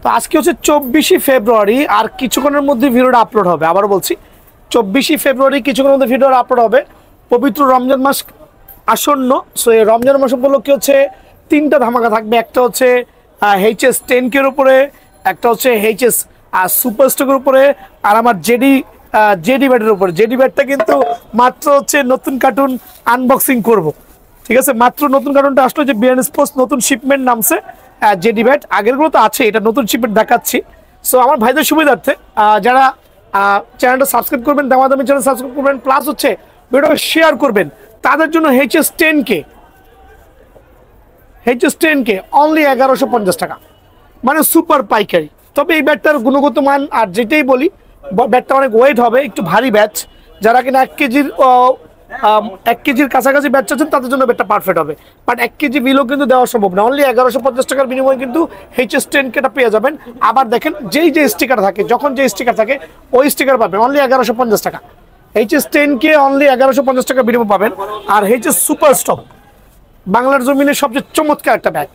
তো আজকে হচ্ছে 24 ফেব্রুয়ারি, আর কিছুক্ষণের মধ্যে ভিডিওটা আপলোড হবে। আবার বলছি 24 ফেব্রুয়ারি কিছুক্ষণের মধ্যে ভিডিওটা আপলোড হবে। পবিত্র রমজান মাস আসন্ন। সো এই রমজান মাস উপলক্ষে হচ্ছে 3টা ধামাকা থাকবে। একটা হচ্ছে HS 10K এর উপরে, একটা হচ্ছে HS সুপার স্টকের উপরে, আর আমার জেডি ব্যাটের উপরে। জেডি ব্যাটটা কিন্তু মাত্র হচ্ছে নতুন কার্টুন আনবক্সিং করব, ঠিক আছে? মাত্র নতুন কার্টুনটা আসলো, যে বিআরএন স্পোর্টস নতুন শিপমেন্ট নামছে জেডি ব্যাট। আগেরগুলো তো আছে, এটা নতুন শিপমেন্ট দেখাচ্ছি। সো আমার ভাইদের সুবিধার্থে যারা চ্যানেলটা সাবস্ক্রাইব করবেন, দামাদামি চ্যানেল সাবস্ক্রাইব করবেন, প্লাস হচ্ছে ভিডিওটা শেয়ার করবেন, তাদের জন্য HS 10K অনলি 1150 টাকা, মানে সুপার পাইকারি। তবে এই ব্যাটটার গুণগত মান, আর যেটাই বলি, ব্যাটটা অনেক ওয়েট হবে, একটু ভারী ব্যাট। যারা কিনা 1 কেজির কাছাকাছি ব্যাট চাচ্ছেন তাদের জন্য ব্যাটটা পারফেক্ট হবে। বাট 1 কেজি বিলো কিন্তু দেওয়া সম্ভব না। অনলি 1150 টাকার বিনিময়ে কিন্তু HS 10Kটা পেয়ে যাবেন। আবার দেখেন, যেই যে স্টিকার থাকে, যখন যে স্টিকার থাকে ওই স্টিকার পাবেন অনলি 1150 টাকা। HS 10K অনলি 1150 টাকা বিনিময় পাবেন। আর HS সুপার স্টক বাংলার জমিনের সবচেয়ে চমৎকার একটা ব্যাট,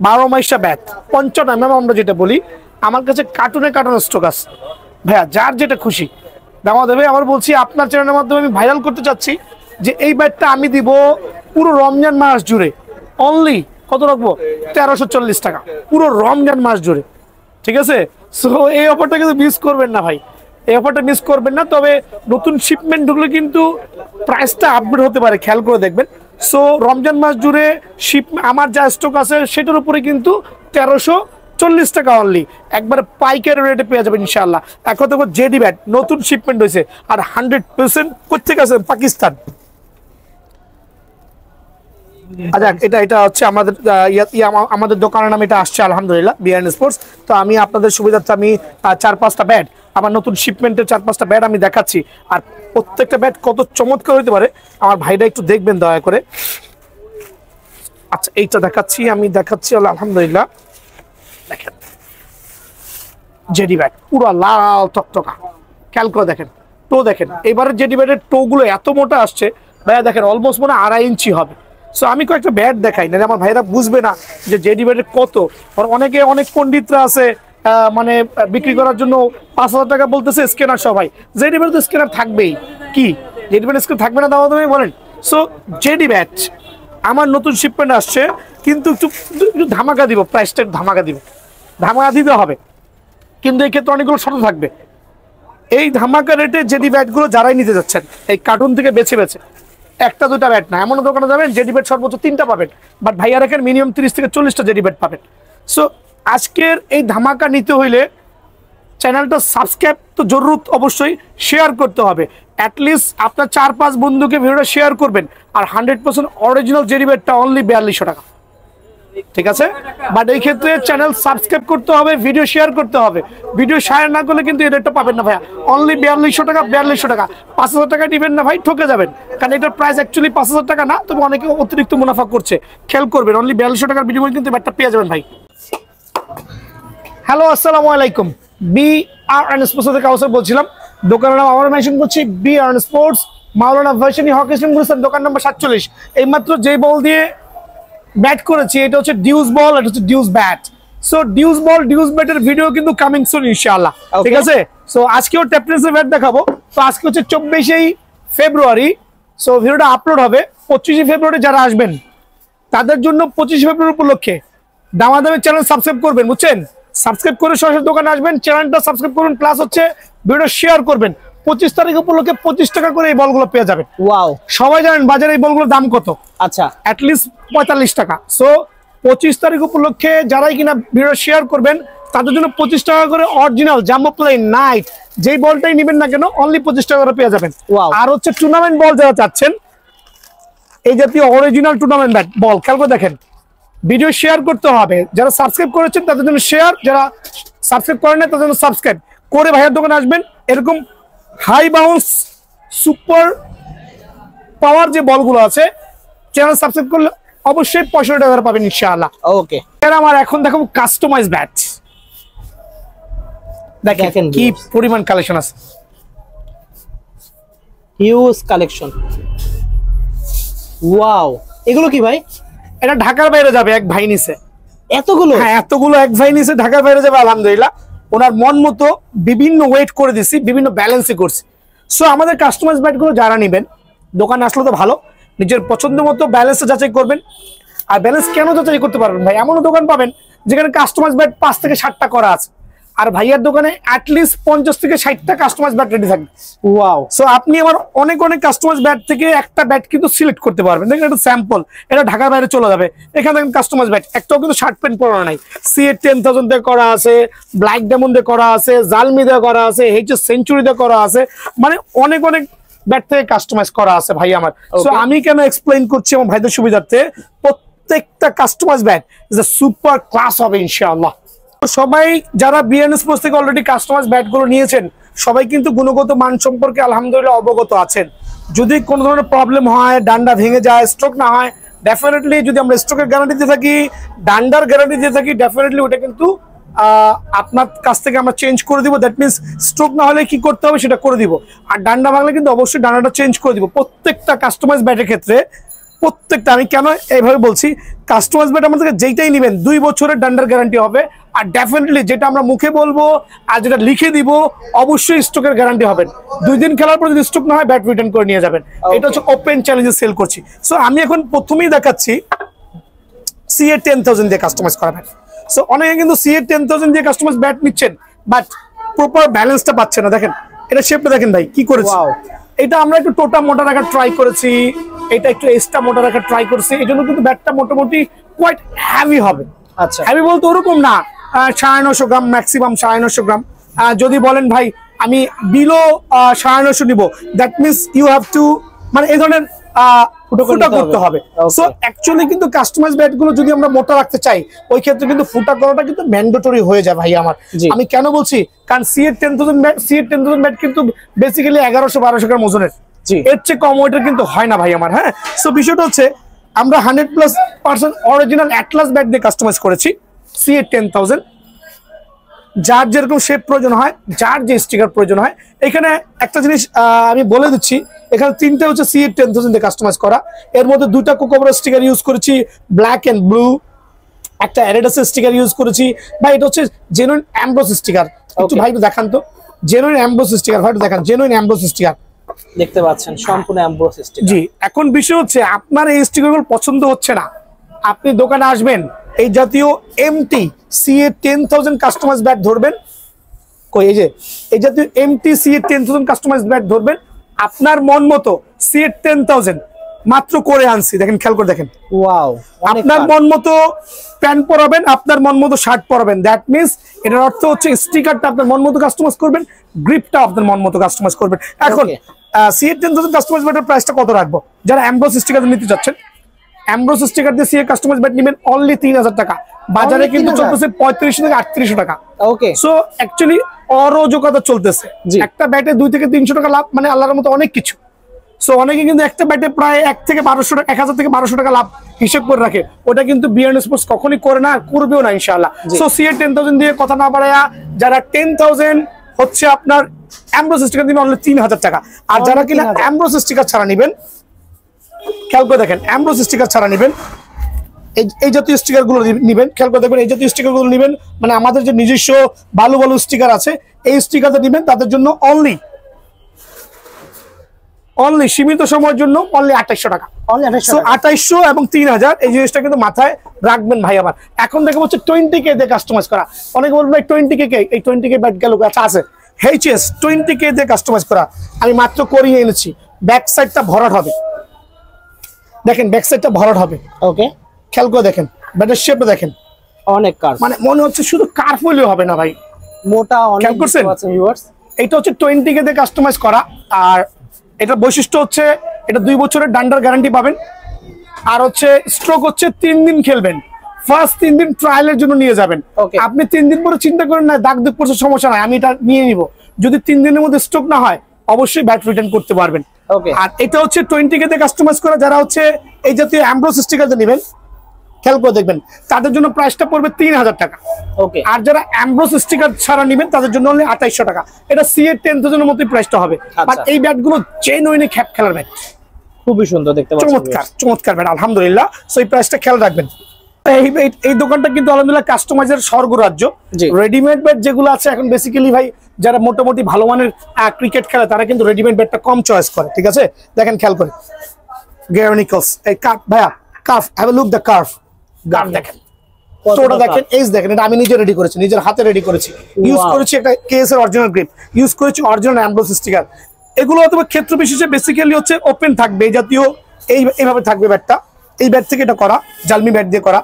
12 মাইশা ব্যাট, 55 mm আমরা যেটা বলি। আমার কাছে কার্টুনে স্টক আছে ভাইয়া, যার যেটা খুশি দামা দেবে। আবার বলছি, আপনার চ্যানেলের মাধ্যমে আমি ভাইরাল করতে চাচ্ছি যে এই ব্যাটটা আমি দিব পুরো রমজান মাস জুড়ে। অনলি কত রাখবো? 1340 টাকা পুরো রমজান মাস জুড়ে, ঠিক আছে? সো এই অফারটা কিন্তু মিস করবেন না ভাই, এই অফারটা মিস করবেন না। তবে নতুন শিপমেন্ট ঢুকলে কিন্তু প্রাইসটা আপডেট হতে পারে, খেয়াল করে দেখবেন। সো রমজান মাস জুড়ে আমার যা স্টক আছে সেটার উপরে কিন্তু 1340 টাকা অনলি, একবারে পাইকারি রেটে পেয়ে যাবেন ইনশাআল্লাহ। এখন দেখো জেডি ব্যাট নতুন শিপমেন্ট হয়েছে, আর 100% কোথেকে আছে? পাকিস্তান। আচ্ছা, এটা হচ্ছে আমাদের দোকানের নাম, এটা আসছে আলহামদুলিল্লাহ বিআরএন স্পোর্টস। তো আমি আপনাদের সুবিধার্থে আমি 4-5টা ব্যাট, আমার নতুন শিপমেন্টের 4-5টা ব্যাট আমি দেখাচ্ছি। আর প্রত্যেকটা ব্যাট কত চমৎকার হতে পারে আমার ভাইরা একটু দেখবেন দয়া করে। আচ্ছা, এইটা আমি দেখাচ্ছি আলহামদুলিল্লাহ। দেখেন জেডি ব্যাট পুরো লাল টকটকা, খেয়াল করে দেখেন টো দেখেন। এবারে জেডি ব্যাটের টো গুলো এত মোটা আসছে ভাইয়া, দেখেন অলমোস্ট মনে 2.5 ইঞ্চি হবে। সো আমি কয়েকটা ব্যাট দেখাই, না আমার ভাইরা বুঝবে না যে জেডি ব্যাটের কত। অনেক পণ্ডিতরা আছে মানে বিক্রি করার জন্য 5000 টাকা বলতেছে স্ক্যানার সবাই। জেডি ব্যাট তো স্ক্যানার থাকবেই, কি জেডি ব্যাট স্ক্যানার থাকবে না দাও তুমি বলেন? সো জেডি ব্যাট আমার নতুন শিপমেন্ট আসছে, কিন্তু একটু ধামাকা দিব, প্রাইসটা ধামাকা দিতে হবে। কিন্তু এই ক্ষেত্রে অনেকগুলো শর্ত থাকবে। এই ধামাকা রেটে জেডি ব্যাটগুলো যারাই নিতে যাচ্ছেন এই কার্টুন থেকে বেছে 1-2টা ব্যাট না, এমন দোকানে যাবেন জেডি ব্যাট সর্বোচ্চ 3টা পাবেন, বাট ভাইয়া রাখেন মিনিমাম 30 থেকে 40টা জেডি ব্যাট পাবেন। সো আজকের এই ধামাকা নিতে হইলে চ্যানেলটা সাবস্ক্রাইব তো জরুরত, অবশ্যই শেয়ার করতে হবে। অ্যাটলিস্ট আপনার 4-5 বন্ধুকে ভিডিওটা শেয়ার করবেন। আর 100% অরিজিনাল জেডি ব্যাটটা অনলি 4200 টাকা, ঠিক আছে? বাট এই ক্ষেত্রে চ্যানেল সাবস্ক্রাইব করতে হবে, ভিডিও শেয়ার করতে হবে। ভিডিও শেয়ার না করলে কিন্তু এই রেটটা পাবেন না ভাইয়া। অনলি 4200 টাকা, 4200 টাকা। 5000 টাকা দিবেন না ভাই, ঠকে যাবেন। কারণ এটার প্রাইস অ্যাকচুয়ালি 5000 টাকা না, তবে অনেকে অতিরিক্ত মুনাফা করছে, খেয়াল করবেন। অনলি 4200 টাকার বিনিময়ে কিন্তু ব্যাটটা পেয়ে যাবেন ভাই। হ্যালো, আসসালামু আলাইকুম। বিআরএন স্পোর্টস থেকে কাউসার বলছিলাম। দোকানের নাম আবার মেনশন করছি, বিআরএন স্পোর্টস, মাওলানা ভার্সিটি হকি স্টেডিয়াম গুলিস্তান, দোকান নম্বর 47। এইমাত্র যে বল দিয়ে ব্যাট করেছি এটা হচ্ছে ডিউস বল, এটা হচ্ছে ডিউস ব্যাট। সো ডিউস বল ডিউস ব্যাটের ভিডিও কিন্তু কামিং সুন ইনশাআল্লাহ, ঠিক আছে? সো আজকেও ট্যাপটেন্সের ব্যাট দেখাবো। তো আজকে হচ্ছে 24 ফেব্রুয়ারি। সো ভিডিওটা আপলোড হবে 25 ফেব্রুয়ারি। যারা আসবেন তাদের জন্য 25 ফেব্রুয়ারি উপলক্ষে দামাদামি চ্যানেল সাবস্ক্রাইব করবেন, বুঝছেন? সাবস্ক্রাইব করে সরাসরি দোকানে আসবেন, চ্যানেলটা সাবস্ক্রাইব করবেন, প্লাস হচ্ছে ভিডিও শেয়ার করবেন। 25 তারিখ উপলক্ষে 25 টাকা করে এই বলগুলো পেয়ে যাবেন। ওয়াও, সবাই জানেন বাজারে এই বলগুলোর দাম কত? আচ্ছা, অ্যাটলিস্ট 45 টাকা। সো 25 তারিখ উপলক্ষে যারাই কিনা ভিডিও শেয়ার করবেন তাদের জন্য 25 টাকা করে অরিজিনাল জাম্বো প্লে নাইট, যেই বলটাই নেবেন না কেন অনলি 25 টাকা করে পেয়ে যাবেন। আর হচ্ছে টুর্নামেন্ট বল যারা চাচ্ছেন, এই জাতীয় অরিজিনাল টুর্নামেন্ট ব্যাট বল, খেয়াল করে দেখেন। ভিডিও শেয়ার করতে হবে, যারা সাবস্ক্রাইব করেছেন তাদের জন্য শেয়ার, যারা সাবস্ক্রাইব করেন না তাদের জন্য সাবস্ক্রাইব করে ভাইয়ের দোকানে আসবেন। এরকম হাই বাউন্স সুপার পাওয়ার যে বলগুলো আছে চ্যানেল সাবস্ক্রাইব করলে অবশ্যই 65 টাকা পাবেন ইনশাআল্লাহ। ওকে, আমার এখন দেখো কাস্টমাইজ ব্যাট, দেখেন কি পরিমাণ কালেকশন আছে, হিউজ কালেকশন। ওয়াও, এগুলো কি ভাই? এটা ঢাকার বাইরে যাবে, এক ভাই নিছে। এতগুলো? হ্যাঁ, এতগুলো এক ভাই নিচে ঢাকার বাইরে যাবে আলহামদুলিল্লাহ। ওনার মন মতো বিভিন্ন ওয়েট করে দিছি, বিভিন্ন ব্যালেন্সে করছি। সো আমাদের কাস্টমাইজ ব্যাটগুলো যারা নেবেন, দোকানে আসলে তো ভালো, নিজের পছন্দ মতো ব্যালেন্সে যাচাই করবেন। আর ব্যালেন্স কেন যাচাই করতে পারবেন ভাই, এমনও দোকান পাবেন যেখানে কাস্টমাইজ ব্যাট 5 থেকে 7টা করা আছে, আর ভাইয়ার দোকানে অ্যাটলিস্ট 50 থেকে 60টা কাস্টমাইজ ব্যাট রেডি থাকবে। ওয়াও। সো আপনি আমার অনেক কাস্টমাইজ ব্যাট থেকে একটা ব্যাট কিন্তু সিলেক্ট করতে পারবেন। দেখেন এটা স্যাম্পল, এটা ঢাকার বাইরে চলে যাবে। এখানে দেখেন কাস্টমাইজ ব্যাট, একটাও কিন্তু শার্ট প্যান্ট পরানো নাই। সিএ 10,000 দিয়ে করা আছে, ব্ল্যাক ডায়মন্ড দিয়ে করা আছে, জালমি দিয়ে করা আছে, এইচএস সেঞ্চুরি দিয়ে করা আছে, মানে অনেক ব্যাট থেকে কাস্টমাইজ করা আছে ভাই আমার। সো আমি কেন এক্সপ্লেইন করছি আমার ভাইদের সুবিধার্থে, প্রত্যেকটা customise bat is a super class হবে ইনশাআল্লাহ। সবাই যারা বিএনএস পোস্ট থেকে অলরেডি কাস্টমাইজ ব্যাটগুলো নিয়েছেন, সবাই কিন্তু গুণগত মান সম্পর্কে আলহামদুলিল্লাহ অবগত আছেন। যদি কোনো ধরনের প্রবলেম হয়, ডান্ডা ভেঙে যায়, স্ট্রোক না হয়, ডেফিনেটলি যদি আমরা স্ট্রোকের গ্যারান্টি দিয়ে থাকি, ডান্ডার গ্যারান্টি দিয়ে থাকি, ডেফিনেটলি ওটা কিন্তু আপনার কাছ থেকে আমরা চেঞ্জ করে দিব। দ্যাট মিনস স্ট্রোক না হলে কি করতে হবে সেটা করে দিব, আর ডান্ডা ভাঙলে কিন্তু অবশ্যই ডান্ডাটা চেঞ্জ করে দিব। প্রত্যেকটা কাস্টমাইজ ব্যাটের ক্ষেত্রে প্রত্যেকটা, আমি কেন এইভাবে বলছি, কাস্টমাইজ ব্যাট আমাদের থেকে যেইটাই নেবেন 2 বছরের ডান্ডার গ্যারান্টি হবে, আর ডেফিনেটলি যেটা আমরা মুখে বলবো আর যেটা লিখে দিব অবশ্যই স্টকের গ্যারান্টি হবে। 2 দিন খেলার পর যদি স্টক না হয় ব্যাট রিটার্ন করে নিয়ে যাবেন। এটা হচ্ছে ওপেন চ্যালেঞ্জে সেল করছি। সো আমি এখন প্রথমেই দেখাচ্ছি সিএ 10,000 দিয়ে কাস্টমাইজ করা ব্যাট। সো অনেকে কিন্তু সিএ 10,000 দিয়ে কাস্টমাইজ ব্যাট নিচ্ছেন, বাট প্রপার ব্যালেন্সটা পাচ্ছে না। দেখেন এটা শেপটা দেখেন ভাই কি করেছে। এটা আমরা একটু টোটা মোটা রাখার ট্রাই করেছি, এটা একটু এক্সট্রা মোটা রাখার ট্রাই করছি, এই জন্য কিন্তু ব্যাটটা মোটামুটি কোয়াইট হ্যাভি হবে। আচ্ছা, হ্যাভি বলতে ওরকম না, 950 গ্রাম, ম্যাক্সিমাম 950 গ্রাম। যদি বলেন ভাই আমি বিলো 950 নিব, that means you have to, মানে এই ধরনের ফুটা করতে হবে। সো অ্যাকচুয়ালি কিন্তু কাস্টমাইজ ব্যাট গুলো যদি আমরা মোটা রাখতে চাই, ওই ক্ষেত্রে কিন্তু ফুটা করাটা কিন্তু ম্যান্ডেটরি হয়ে যায় ভাই আমার। আমি কেন বলছি, কারণ সিএ 10,000 ব্যাট কিন্তু বেসিক্যালি 1100-1200 গ্রাম ওজনের, এর চেয়ে কম ওয়েটের কিন্তু হয় না ভাই আমার। হ্যাঁ, সো বিষয়টা হচ্ছে আমরা 100% অরিজিনাল অ্যাটলাস ব্যাট দিয়ে কাস্টমাইজ করেছি সিএ 10,000। যার যেরকম শেপ প্রয়োজন হয়, যার যে স্টিকার প্রয়োজন হয়। এখানে একটা জিনিস আমি বলে দিচ্ছি, এখানে 3টে হচ্ছে সিএ 10,000 দিয়ে কাস্টমাইজ করা। এর মধ্যে 2টা কোকোবরা স্টিকার ইউজ করেছি, ব্ল্যাক এন্ড ব্লু, একটা অ্যাডিডাসের স্টিকার ইউজ করেছি। ভাই এটা হচ্ছে জেনুইন অ্যামব্রোস স্টিকার। একটু ভাই দেখান তো, জেনুইন অ্যামব্রোস স্টিকার, ভাই দেখান জেনুইন অ্যামব্রোস স্টিকার, দেখতে পাচ্ছেন সম্পূর্ণ অ্যামব্রোস স্টিকার। জি, এখন বিষয় হচ্ছে আপনার এই স্টিকারগুলো পছন্দ হচ্ছে না, আপনি দোকানে আসবেন, এই জাতীয় এমটি সিএ 10,000 কাস্টমাইজ ব্যাট ধরবেন, কই এই যে এই জাতীয় এমটি সিএ 10,000 কাস্টমাইজ ব্যাট ধরবেন, আপনার মন মতো সিএ 10,000 মাত্র করে আনছি। দেখেন, খেয়াল করে দেখেন, ওয়াও। আপনার মন মতো প্যান্ট পরাবেন, আপনার মন মতো শার্ট পরাবেন। দ্যাট মিনস এটার অর্থ হচ্ছে স্টিকারটা আপনার মন মতো কাস্টমাইজ করবেন, গ্রিপটা আপনার মন মতো কাস্টমাইজ করবেন। এখন সিএ 10,000 কাস্টমাইজ ব্যাটের প্রাইসটা কত রাখবো? যারা অ্যামব্রোস স্টিকার নিতে চাচ্ছেন, অ্যামব্রোস স্টিকার দিয়ে সিএ কাস্টমাইজ ব্যাট নেবেন অনলি 3,000 টাকা। বাজারে কিন্তু চলতেছে 3500 থেকে 3800 টাকা। ওকে, সো অ্যাকচুয়ালি অরাজকতা চলতেছে। একটা ব্যাটে 2 থেকে 300 টাকা লাভ, মানে আল্লাহর মতো অনেক কিছু। সো অনেকে কিন্তু একটা ব্যাটে প্রায় 1 থেকে 1200 টাকা, 1000 থেকে 1200 টাকা লাভ হিসেব করে রাখে। ওটা কিন্তু বিএনএস স্পোর্টস কখনই করে না, করবেও না ইনশাআল্লাহ। সো সিএ 10,000 দিয়ে কথা না বাড়ায়া, যারা 10,000 হচ্ছে আপনার অ্যামব্রোস স্টিকার দিবেন অনলি 3,000 টাকা। আর যারা কিনা অ্যামব্রোস স্টিকার ছাড়া নেবেন, খেয়াল করে দেখেন, অ্যামব্রোস স্টিকার ছাড়া নেবেন, এই জাতীয় স্টিকার গুলো নেবেন, খেয়াল করে দেখবেন, এই জাতীয় স্টিকার গুলো নেবেন, মানে আমাদের যে নিজস্ব ভালো ভালো স্টিকার আছে, এই স্টিকারটা নেবেন তাদের জন্য অনলি সীমিত সময়ের জন্য অনলি 2800 টাকা। 2800 এবং 3,000, এই জিনিসটা কিন্তু মাথায় রাখবেন ভাই আমার। এখন দেখো হচ্ছে 20K দিয়ে কাস্টমাইজ করা। অনেকে বলবেন ভাই 20K, এই 20K ব্যাট গেল, আচ্ছা আছে এইচএস 20K দিয়ে কাস্টমাইজ করা, আমি মাত্র করিয়ে এনেছি। ব্যাক সাইডটা ভরাট হবে, দেখেন ব্যাক সাইডটা ভরাট হবে। ওকে, খেয়াল করে দেখেন, ব্যাটের শেপটা দেখেন, অনেক কার্ভ, মানে মনে হচ্ছে শুধু কার্ভ হলেও হবে না ভাই, মোটা অনেক। খেয়াল করছেন, এইটা হচ্ছে 20K দিয়ে কাস্টমাইজ করা। আর এটার বৈশিষ্ট্য হচ্ছে এটা 2 বছরের ডান্ডার গ্যারান্টি পাবেন। আর হচ্ছে স্ট্রোক হচ্ছে 3 দিন খেলবেন, ফার্স্ট 3 দিন ট্রায়ালের জন্য নিয়ে যাবেন। আপনি 3 দিন পরে চিন্তা করেন না দাগ দুগ পড়ছে, সমস্যা নাই, আমি এটা নিয়ে নিব। যদি 3 দিনের মধ্যে স্ট্রোক না হয়, অবশ্যই ব্যাট রিটার্ন করতে পারবেন। আর এটা হচ্ছে 20K দিয়ে কাস্টমাইজ করা। যারা হচ্ছে এই জাতীয় অ্যামব্রোস স্টিকার নেবেন, খেয়াল করে দেখবেন, তাদের জন্য প্রাইসটা পড়বে 3,000 টাকা। ওকে, আর যারা অ্যামব্রোস স্টিকার ছাড়া নেবেন তাদের জন্য অনলি 2800 টাকা। এটা সিএ 10,000 এর মতোই প্রাইসটা হবে। বাট এই ব্যাটগুলো জেনুইন খ্যাপ খেলার ব্যাট, খুবই সুন্দর দেখতে পাচ্ছেন, চমৎকার ব্যাট আলহামদুলিল্লাহ। সো এই প্রাইসটা খেয়াল রাখবেন। এই দোকানটা কিন্তু আলহামদুলিল্লাহ কাস্টমাইজের স্বর্গরাজ্য। রেডিমেড বেড যেগুলো আছে এখন বেসিক্যালি ভাই যারা মোটামুটি ভালো মানের ক্রিকেট খেলে তারা কিন্তু রেডিমেড বেডটা কম চয়েস করে, ঠিক আছে? দেখেন খেয়াল করে গ্যারানিকলস এই কার্ভ ভাইয়া, curve, have a look the curve, curve দেখেন, টোটা দেখেন, এজ দেখেন, এটা আমি নিজে রেডি করেছি, নিজের হাতে রেডি করেছি, ইউজ করেছি একটা কেএস এর অরিজিনাল গ্রিপ, ইউজ করেছি অরিজিনাল অ্যাম্বস স্টিকার। এগুলো অথবা ক্ষেত্র বিশেষে বেসিক্যালি হচ্ছে ওপেন থাকবে, এই জাতীয় এইভাবে থাকবে ব্যাটটা, এই ব্যাট থেকে এটা করা, জালমি ব্যাট দিয়ে করা,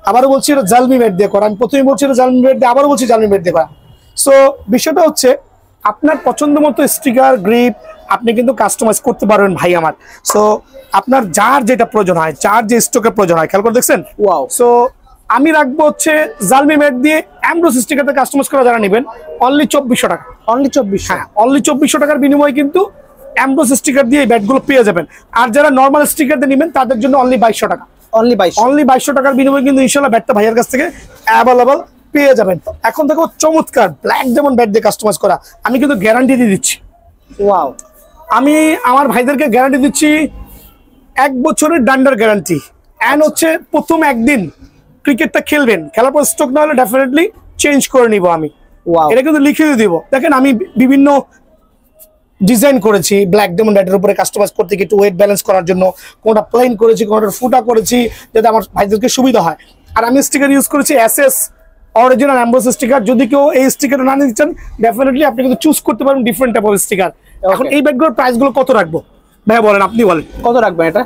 আবারও বলছি এটা জালমি ব্যাট দিয়ে করা, আমি প্রথমেই বলছি এটা জালমি ব্যাট দিয়ে, আবারও বলছি জালমি ব্যাট দিয়ে করা। সো বিষয়টা হচ্ছে আপনার পছন্দ মতো স্টিকার গ্রিপ আপনি কিন্তু কাস্টমাইজ করতে পারবেন ভাই আমার। সো আপনার যার যেটা প্রয়োজন হয়, যার যে স্টকের প্রয়োজন হয়, খেয়াল করে দেখছেন। ওয়াও। সো আমি রাখবো হচ্ছে জালমি ব্যাট দিয়ে অ্যাম্বস স্টিকারটা কাস্টমাইজ করা যারা নেবেন অনলি 2400 টাকা। অনলি 2400? হ্যাঁ, অনলি 2400 টাকার বিনিময়ে কিন্তু অ্যাম্বস স্টিকার দিয়ে এই ব্যাটগুলো পেয়ে যাবেন। আর যারা নর্মাল স্টিকার দিয়ে নেবেন তাদের জন্য অনলি 2200 টাকা। অনলি 2200? অনলি 2200 টাকার বিনিময়ে কিন্তু ইনশাআল্লাহ ব্যাটটা ভাইয়ের কাছ থেকে অ্যাভেলেবল পেয়ে যাবেন। এখন দেখো চমৎকার ব্ল্যাক যেমন ব্যাট দিয়ে কাস্টমাইজ করা, আমি কিন্তু গ্যারান্টি দিয়ে দিচ্ছি। ওয়াও। আমি আমার ভাইদেরকে গ্যারান্টি দিচ্ছি 1 বছরের ডান্ডার গ্যারান্টি, এন্ড হচ্ছে প্রথম একদিন ক্রিকেটটা খেলবেন, খেলার পর স্ট্রোক না হলে ডেফিনেটলি চেঞ্জ করে নিব আমি। এটা কিন্তু লিখে দিব। দেখেন আমি বিভিন্ন ডিজাইন করেছি ব্ল্যাক ডায়মন্ড ব্যাটের উপরে কাস্টমাইজ করতে গিয়ে একটু ওয়েট ব্যালেন্স করার জন্য, কোনটা প্লেন করেছি, কোনটা ফুটা করেছি, যাতে আমার ভাইদেরকে সুবিধা হয়। আর আমি স্টিকার ইউজ করেছি এসএস অরিজিনাল অ্যাম্বস স্টিকার। যদি কেউ এই স্টিকারটা না নিতে চান ডেফিনেটলি আপনি কিন্তু চুজ করতে পারবেন ডিফারেন্ট টাইপ অফ স্টিকার। এখন এই ব্যাটগুলোর প্রাইসগুলো কত রাখবো ভাইয়া বলেন, আপনি বলেন কত রাখবেন এটা?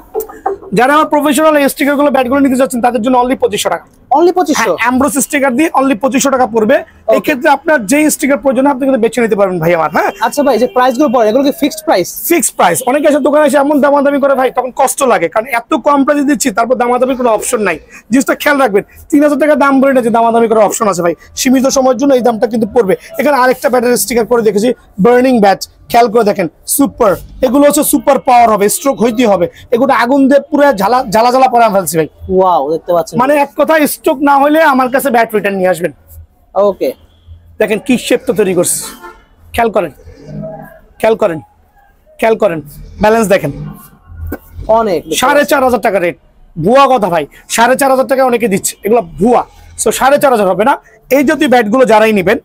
যারা আমার প্রফেশনাল এই স্টিকারগুলো ব্যাটগুলো নিতে যাচ্ছেন তাদের জন্য অনলি 2500 টাকা। অনলি 2500? অ্যাম্বস স্টিকার দিয়ে অনলি 2500 টাকা পড়বে। এই ক্ষেত্রে আপনার যে স্টিকার প্রয়োজন আপনি কিন্তু বেছে নিতে পারবেন ভাই আমার। হ্যাঁ আচ্ছা ভাই, যে প্রাইসগুলো পড়ে এগুলো কি ফিক্সড প্রাইস? Fixed price. অনেকে এসে দোকানে এসে এমন দামাদামি করে ভাই, তখন কষ্ট লাগে, কারণ এত কম প্রাইসে দিচ্ছি, তারপর দামাদামির কোনো অপশন নাই। জিনিসটা খেয়াল রাখবেন, 3000 টাকা দাম বলে না যে দামাদামি করার অপশন আছে ভাই, সীমিত সময়ের জন্য এই দামটা কিন্তু পড়বে। এখানে আরেকটা ব্যাটারি স্টিকার করে দেখেছি বার্নিং ব্যাচ, খেয়াল করে দেখেন সুপার, এগুলো হচ্ছে সুপার পাওয়ার হবে, স্ট্রোক হইতে হবে, এগুলো আগুন দিয়ে পুরো জ্বালা জ্বালা জ্বালা পরে ফেলছি ভাই। ওয়াও, দেখতে পাচ্ছেন, মানে এক কথা স্ট্রোক না হলে আমার কাছে ব্যাট রিটার্ন নিয়ে আসবেন। ওকে, দেখেন কি শেপটা তৈরি করছে, খেয়াল করেন, খেয়াল করেন, খেয়াল করেন, ব্যালেন্স দেখেন। অনেক 4500 টাকা রেট, ভুয়া কথা ভাই, 4500 টাকা অনেকে দিচ্ছে, এগুলো ভুয়া। সো 4500 হবে না। এই জাতীয় ব্যাটগুলো যারাই নেবেন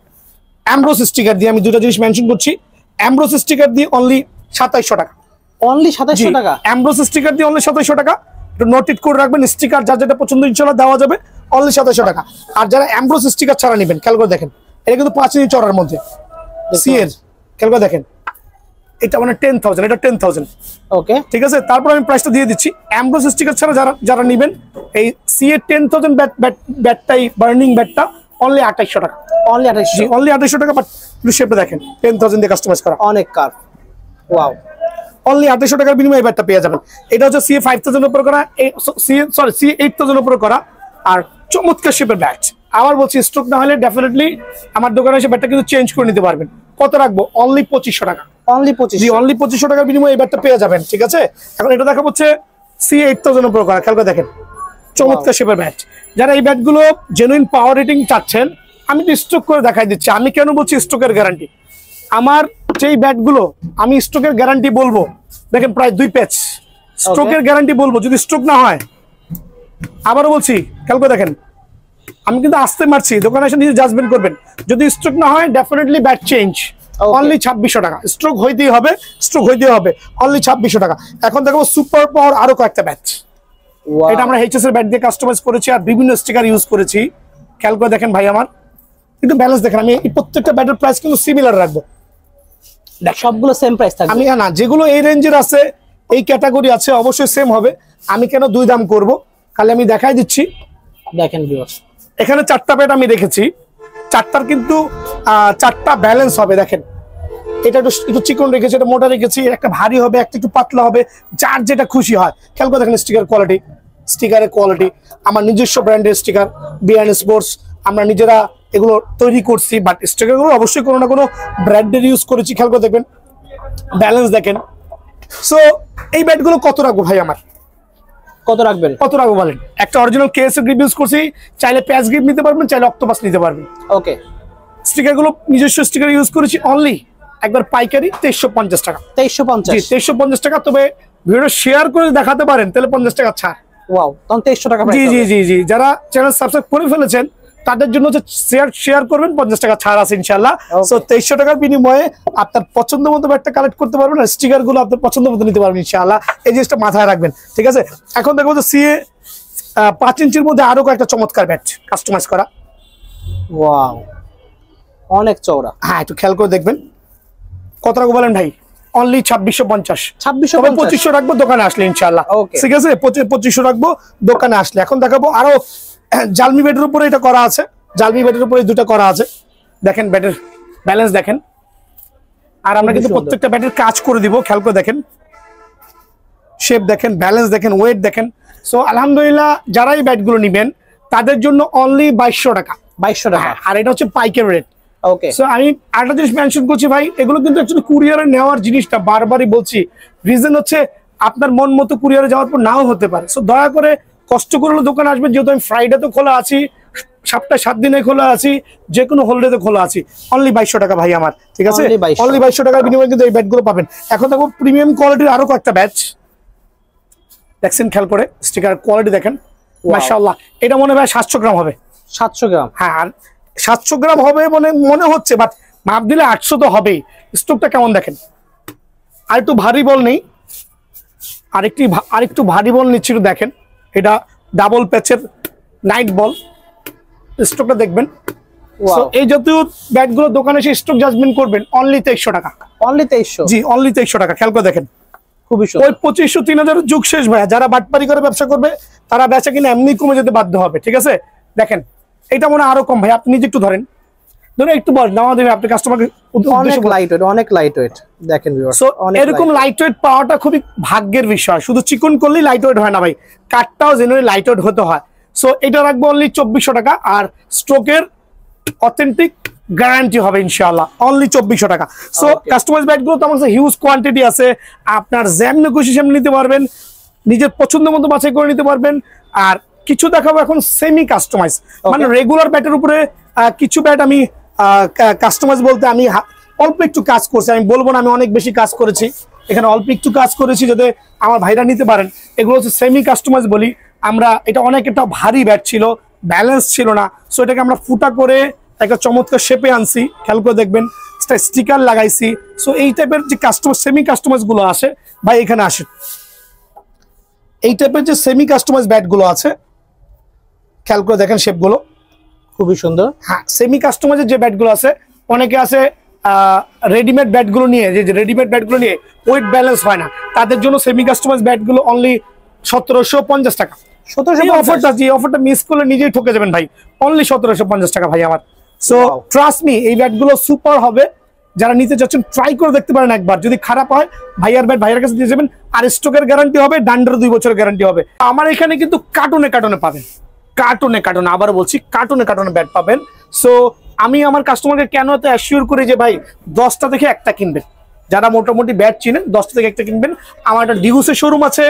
অ্যাম্বস স্টিকার দিয়ে, আমি দুটো জিনিস মেনশন করছি, অ্যাম্বস স্টিকার দিয়ে অনলি 2700 টাকা। অনলি 2700 টাকা? অ্যাম্বস স্টিকার দিয়ে অনলি 2700 টাকা। একটু নোট করে রাখবেন, স্টিকার যার যেটা পছন্দ ইনশাআল্লাহ দেওয়া যাবে, অনলি 2700 টাকা। আর যারা অ্যাম্বস স্টিকার ছাড়া নেবেন, খেয়াল করে দেখেন, এটা কিন্তু 5 ইঞ্চি চড়ার মধ্যে সি এর, খেয়াল করে দেখেন, এটা মানে 10,000, এটা 10,000। ওকে, ঠিক আছে। তারপর আমি প্রাইসটা দিয়ে দিচ্ছি, অ্যাম্বস স্টিকার ছাড়া যারা নেবেন এই সি এর 10,000 ব্যাটটাই বার্নিং ব্যাটটা অনলি 2800 টাকা। অনলি 2800? অনলি 2800 টাকা। বাট শেপটা দেখেন 10,000 দিয়ে কাস্টমাইজ করা, অনেক কার্ভ। ওয়াও, অনলি 2800 টাকার বিনিময়ে ব্যাটটা পেয়ে যাবেন। এটা হচ্ছে সি 5000 উপর করা, সি 8000 উপর করা, আর চমৎকার শেপের ব্যাট। আবার বলছি স্ট্রোক না হলে ডেফিনেটলি আমার দোকানে এসে ব্যাটটা কিন্তু চেঞ্জ করে নিতে পারবেন। কত রাখবো? অনলি 2500 টাকা। অনলি 2500? অনলি 2500 টাকার বিনিময়ে এই ব্যাটটা পেয়ে যাবেন। ঠিক আছে। এখন এটা দেখা হচ্ছে সি 8000 উপর করা, খেয়াল করে দেখেন, চমৎকার শেপের ব্যাট। যারা এই ব্যাটগুলো জেনুইন পাওয়ার রেটিং চাচ্ছেন, আমি তো স্ট্রোক করে দেখাই দিচ্ছি। আমি কেন বলছি স্ট্রোকের গ্যারান্টি? আমার যেই ব্যাটগুলো আমি স্ট্রোকের গ্যারান্টি বলবো, দেখেন প্রায় 2 প্যাচ স্ট্রোকের গ্যারান্টি বলবো, যদি স্ট্রোক না হয়, আবারও বলছি খেয়াল করে দেখেন, আমি কিন্তু আসতে মারছি, দোকানে এসে নিজে জাজমেন্ট করবেন। যদি স্ট্রোক না হয় ডেফিনেটলি ব্যাট চেঞ্জ, অনলি 2600 টাকা। স্ট্রোক হইতেই হবে, স্ট্রোক হইতেই হবে, অনলি 2600 টাকা। এখন দেখো সুপার পাওয়ার আরো কয়েকটা ব্যাট, এটা আমরা এইচএস এর ব্যাট দিয়ে কাস্টমাইজ করেছি আর বিভিন্ন স্টিকার ইউজ করেছি। খেয়াল করে দেখেন ভাই আমার, কিন্তু ব্যালেন্স দেখেন, আমি এই প্রত্যেকটা ব্যাটের প্রাইস কিন্তু সিমিলার রাখবো। সবগুলো সেম প্রাইস থাকবে? আমি না, যেগুলো এই রেঞ্জের আছে, এই ক্যাটাগরি আছে, অবশ্যই সেম হবে। আমি কেন দুই দাম করব? খালি আমি দেখাই দিচ্ছি। দেখেন ভিউয়ার্স, এখানে 4টা ব্যাট আমি রেখেছি, 4টার কিন্তু 4টা ব্যালেন্স হবে। দেখেন এটা একটু চিকন রেখেছি, এটা মোটা রেখেছি, একটা ভারী হবে, একটা একটু পাতলা হবে, যার যেটা খুশি হয়। খেয়াল করে দেখেন স্টিকার কোয়ালিটি, স্টিকারের কোয়ালিটি, আমার নিজস্ব ব্র্যান্ডের স্টিকার, বিআরএন স্পোর্টস, আমরা নিজেরা এগুলো তৈরি করছি। বাট স্টিকারগুলো অবশ্যই কোনো না কোনো ব্র্যান্ডের ইউজ করেছি। খেয়াল করে দেখবেন, ব্যালেন্স দেখেন। সো এই ব্যাটগুলো কত রাখবো ভাই আমার? কত রাখবেন? কত রাখবো বলেন? একটা অরিজিনাল কেএস গ্রিপ ইউজ করছি, চাইলে প্যাচ গ্রিপ নিতে পারবেন, চাইলে অক্টোপাস নিতে পারবেন। ওকে, স্টিকারগুলো নিজস্ব স্টিকার ইউজ করেছি, অনলি একবার পাইকারি 2350 টাকা। 2350? 2350 টাকা। তবে ভিডিও শেয়ার করে দেখাতে পারেন তাহলে 50 টাকা ছাড়। ওয়াও, তখন 2300 টাকা জি জি জি জি, যারা চ্যানেল সাবস্ক্রাইব করে ফেলেছেন তাদের জন্য হচ্ছে শেয়ার করবেন, 50 টাকা ছাড় আছে ইনশাআল্লাহ। সো 2300 টাকার বিনিময়ে আপনার পছন্দ মতো ব্যাটটা কালেক্ট করতে পারবেন, আর স্টিকার গুলো আপনার পছন্দ মতো নিতে পারবেন ইনশাআল্লাহ। এই জিনিসটা মাথায় রাখবেন, ঠিক আছে? এখন দেখবো যে সিএ 5 ইঞ্চির মধ্যে আরো কয়েকটা চমৎকার ব্যাট কাস্টমাইজ করা। ওয়াও, অনেক চওড়া। হ্যাঁ, একটু খেয়াল করে দেখবেন। কত টাকা বলেন ভাই? অনলি 2650। 2500 রাখবো দোকানে আসলে ইনশাআল্লাহ, ঠিক আছে? 2500 রাখবো দোকানে আসলে। এখন দেখাবো আরো জালমি ব্যাটের উপরে এটা করা আছে, জালমি ব্যাটের উপরে দুটো করা আছে। দেখেন ব্যাটের ব্যালেন্স দেখেন, আর আমরা কিন্তু প্রত্যেকটা ব্যাটের কাজ করে দিব। খেয়াল করে দেখেন, শেপ দেখেন, ব্যালেন্স দেখেন, ওয়েট দেখেন। সো আলহামদুলিল্লাহ, যারা এই ব্যাটগুলো নেবেন তাদের জন্য অনলি 2200 টাকা। 2200 টাকা, আর এটা হচ্ছে পাইকারি রেট। ওকে। সো আমি আরেকটা জিনিস মেনশন করছি ভাই, এগুলো কিন্তু অ্যাকচুয়ালি কুরিয়ারে নেওয়ার জিনিসটা বারবারই বলছি, রিজন হচ্ছে আপনার মন মতো কুরিয়ারে যাওয়ার পর নাও হতে পারে। সো দয়া করে কষ্ট করে দোকানে আসবেন, যেহেতু আমি ফ্রাইডে তো খোলা আছি, সপ্তাহে 7 দিনে খোলা আছি, যে কোনো হলিডেতে খোলা আছি। অনলি 2200 টাকা ভাই আমার, ঠিক আছে? অনলি 2200 টাকার বিনিময়ে কিন্তু এই ব্যাটগুলো পাবেন। এখন দেখো প্রিমিয়াম কোয়ালিটির আরো কয়েকটা ব্যাচ দেখছেন, খেয়াল করে স্টিকার কোয়ালিটি দেখেন, মাশাআল্লাহ। এটা মনে হয় 700 গ্রাম হবে। 700 গ্রাম? হ্যাঁ, আর 700 গ্রাম হবে মনে হচ্ছে, বাট মাপ দিলে 800 তো হবেই। স্টোকটা কেমন দেখেন, আর একটু ভারী বল নেই, আরেকটু ভারী বল নিচ্ছি, একটু দেখেন। এটা ডাবল প্যাচের নাইট বল, স্টোকটা দেখবেন। এই জাতীয় ব্যাটগুলো দোকানে এসে স্টক জাজমেন্ট করবেন অনলি 2300 টাকা। অনলি 2300? জি, অনলি 2300 টাকা। খেয়াল করে দেখেন, খুবই সুন্দর। ওই 2500 3000 যুগ শেষ ভাইয়া। যারা বাটপারি করে ব্যবসা করবে তারা বেচা কিনা এমনি কমে যেতে বাধ্য হবে, ঠিক আছে? দেখেন এটা মনে আরো কম ভাই, আপনি নিজে একটু ধরেন, একটু বল নামা দেবে আপনি কাস্টমারকে। অনেক লাইট ওয়েট দেখেন ভিউয়ার্স। সো এরকম লাইট ওয়েট পাওয়াটা খুবই ভাগ্যের বিষয়। শুধু চিকন করলেই লাইট ওয়েট হয় না ভাই, কাঠটাও জেনুইন লাইট ওয়েট হতে হয়। সো এটা রাখবো অনলি 2400 টাকা, আর স্ট্রোকের অথেন্টিক গ্যারান্টি হবে ইনশাআল্লাহ, অনলি 2400 টাকা। সো কাস্টমাইজ ব্যাটগুলো তো আমার কাছে হিউজ কোয়ান্টিটি আছে, আপনার যেমন খুশি সেমনি নিতে পারবেন, নিজের পছন্দ মতো বাছাই করে নিতে পারবেন। আর কিছু দেখাবো এখন সেমি কাস্টমাইজ, মানে রেগুলার ব্যাটের উপরে কিছু ব্যাট আমি কাস্টমাইজ বলতে আমি অল্প একটু কাজ করছি, আমি বলবো না আমি অনেক বেশি কাজ করেছি, এখানে অল্প একটু কাজ করেছি যাতে আমার ভাইরা নিতে পারেন। এগুলো হচ্ছে সেমি কাস্টমাইজ বলি আমরা। এটা অনেক একটা ভারী ব্যাট ছিল, ব্যালেন্স ছিল না, সো এটাকে আমরা ফুটা করে একটা চমৎকার শেপে আনছি। খেয়াল করে দেখবেন, স্টিকার লাগাইছি। সো এই টাইপের যে কাস্টমার সেমি কাস্টমাইজ গুলো আসে ভাই, এখানে আসে এই টাইপের যে সেমি কাস্টমাইজ ব্যাট গুলো আছে, খেয়াল করে দেখেন শেপগুলো খুবই সুন্দর। হ্যাঁ, সেমি কাস্টমাইজের যে ব্যাটগুলো আছে, অনেকে আছে রেডিমেড ব্যাটগুলো নিয়ে, যে রেডিমেড ব্যাটগুলো নিয়ে ওয়েট ব্যালেন্স হয় না, তাদের জন্য সেমি কাস্টমাইজ ব্যাটগুলো অনলি 1750 টাকা। 1750? যে অফারটা মিস করলে নিজেই ঠকে যাবেন ভাই, অনলি 1750 টাকা ভাই আমার। সো ট্রাস্ট মি, এই ব্যাটগুলো সুপার হবে। যারা নিতে চাচ্ছেন ট্রাই করে দেখতে পারেন একবার, যদি খারাপ হয় ভাইয়ার ব্যাট ভাইয়ার কাছে দিয়ে যাবেন, আর স্টকের গ্যারান্টি হবে, ডান্ডার 2 বছরের গ্যারান্টি হবে। আমার এখানে কিন্তু কার্টুনে পাবেন, কার্টুনে আবার বলছি, কার্টুনে ব্যাট পাবেন। সো আমি আমার কাস্টমারকে কেন এত অ্যাসিওর করি যে ভাই 10টা থেকে একটা কিনবেন, যারা মোটামুটি ব্যাট চিনেন 10টা থেকে একটা কিনবেন। আমার একটা ডিউসের শোরুম আছে,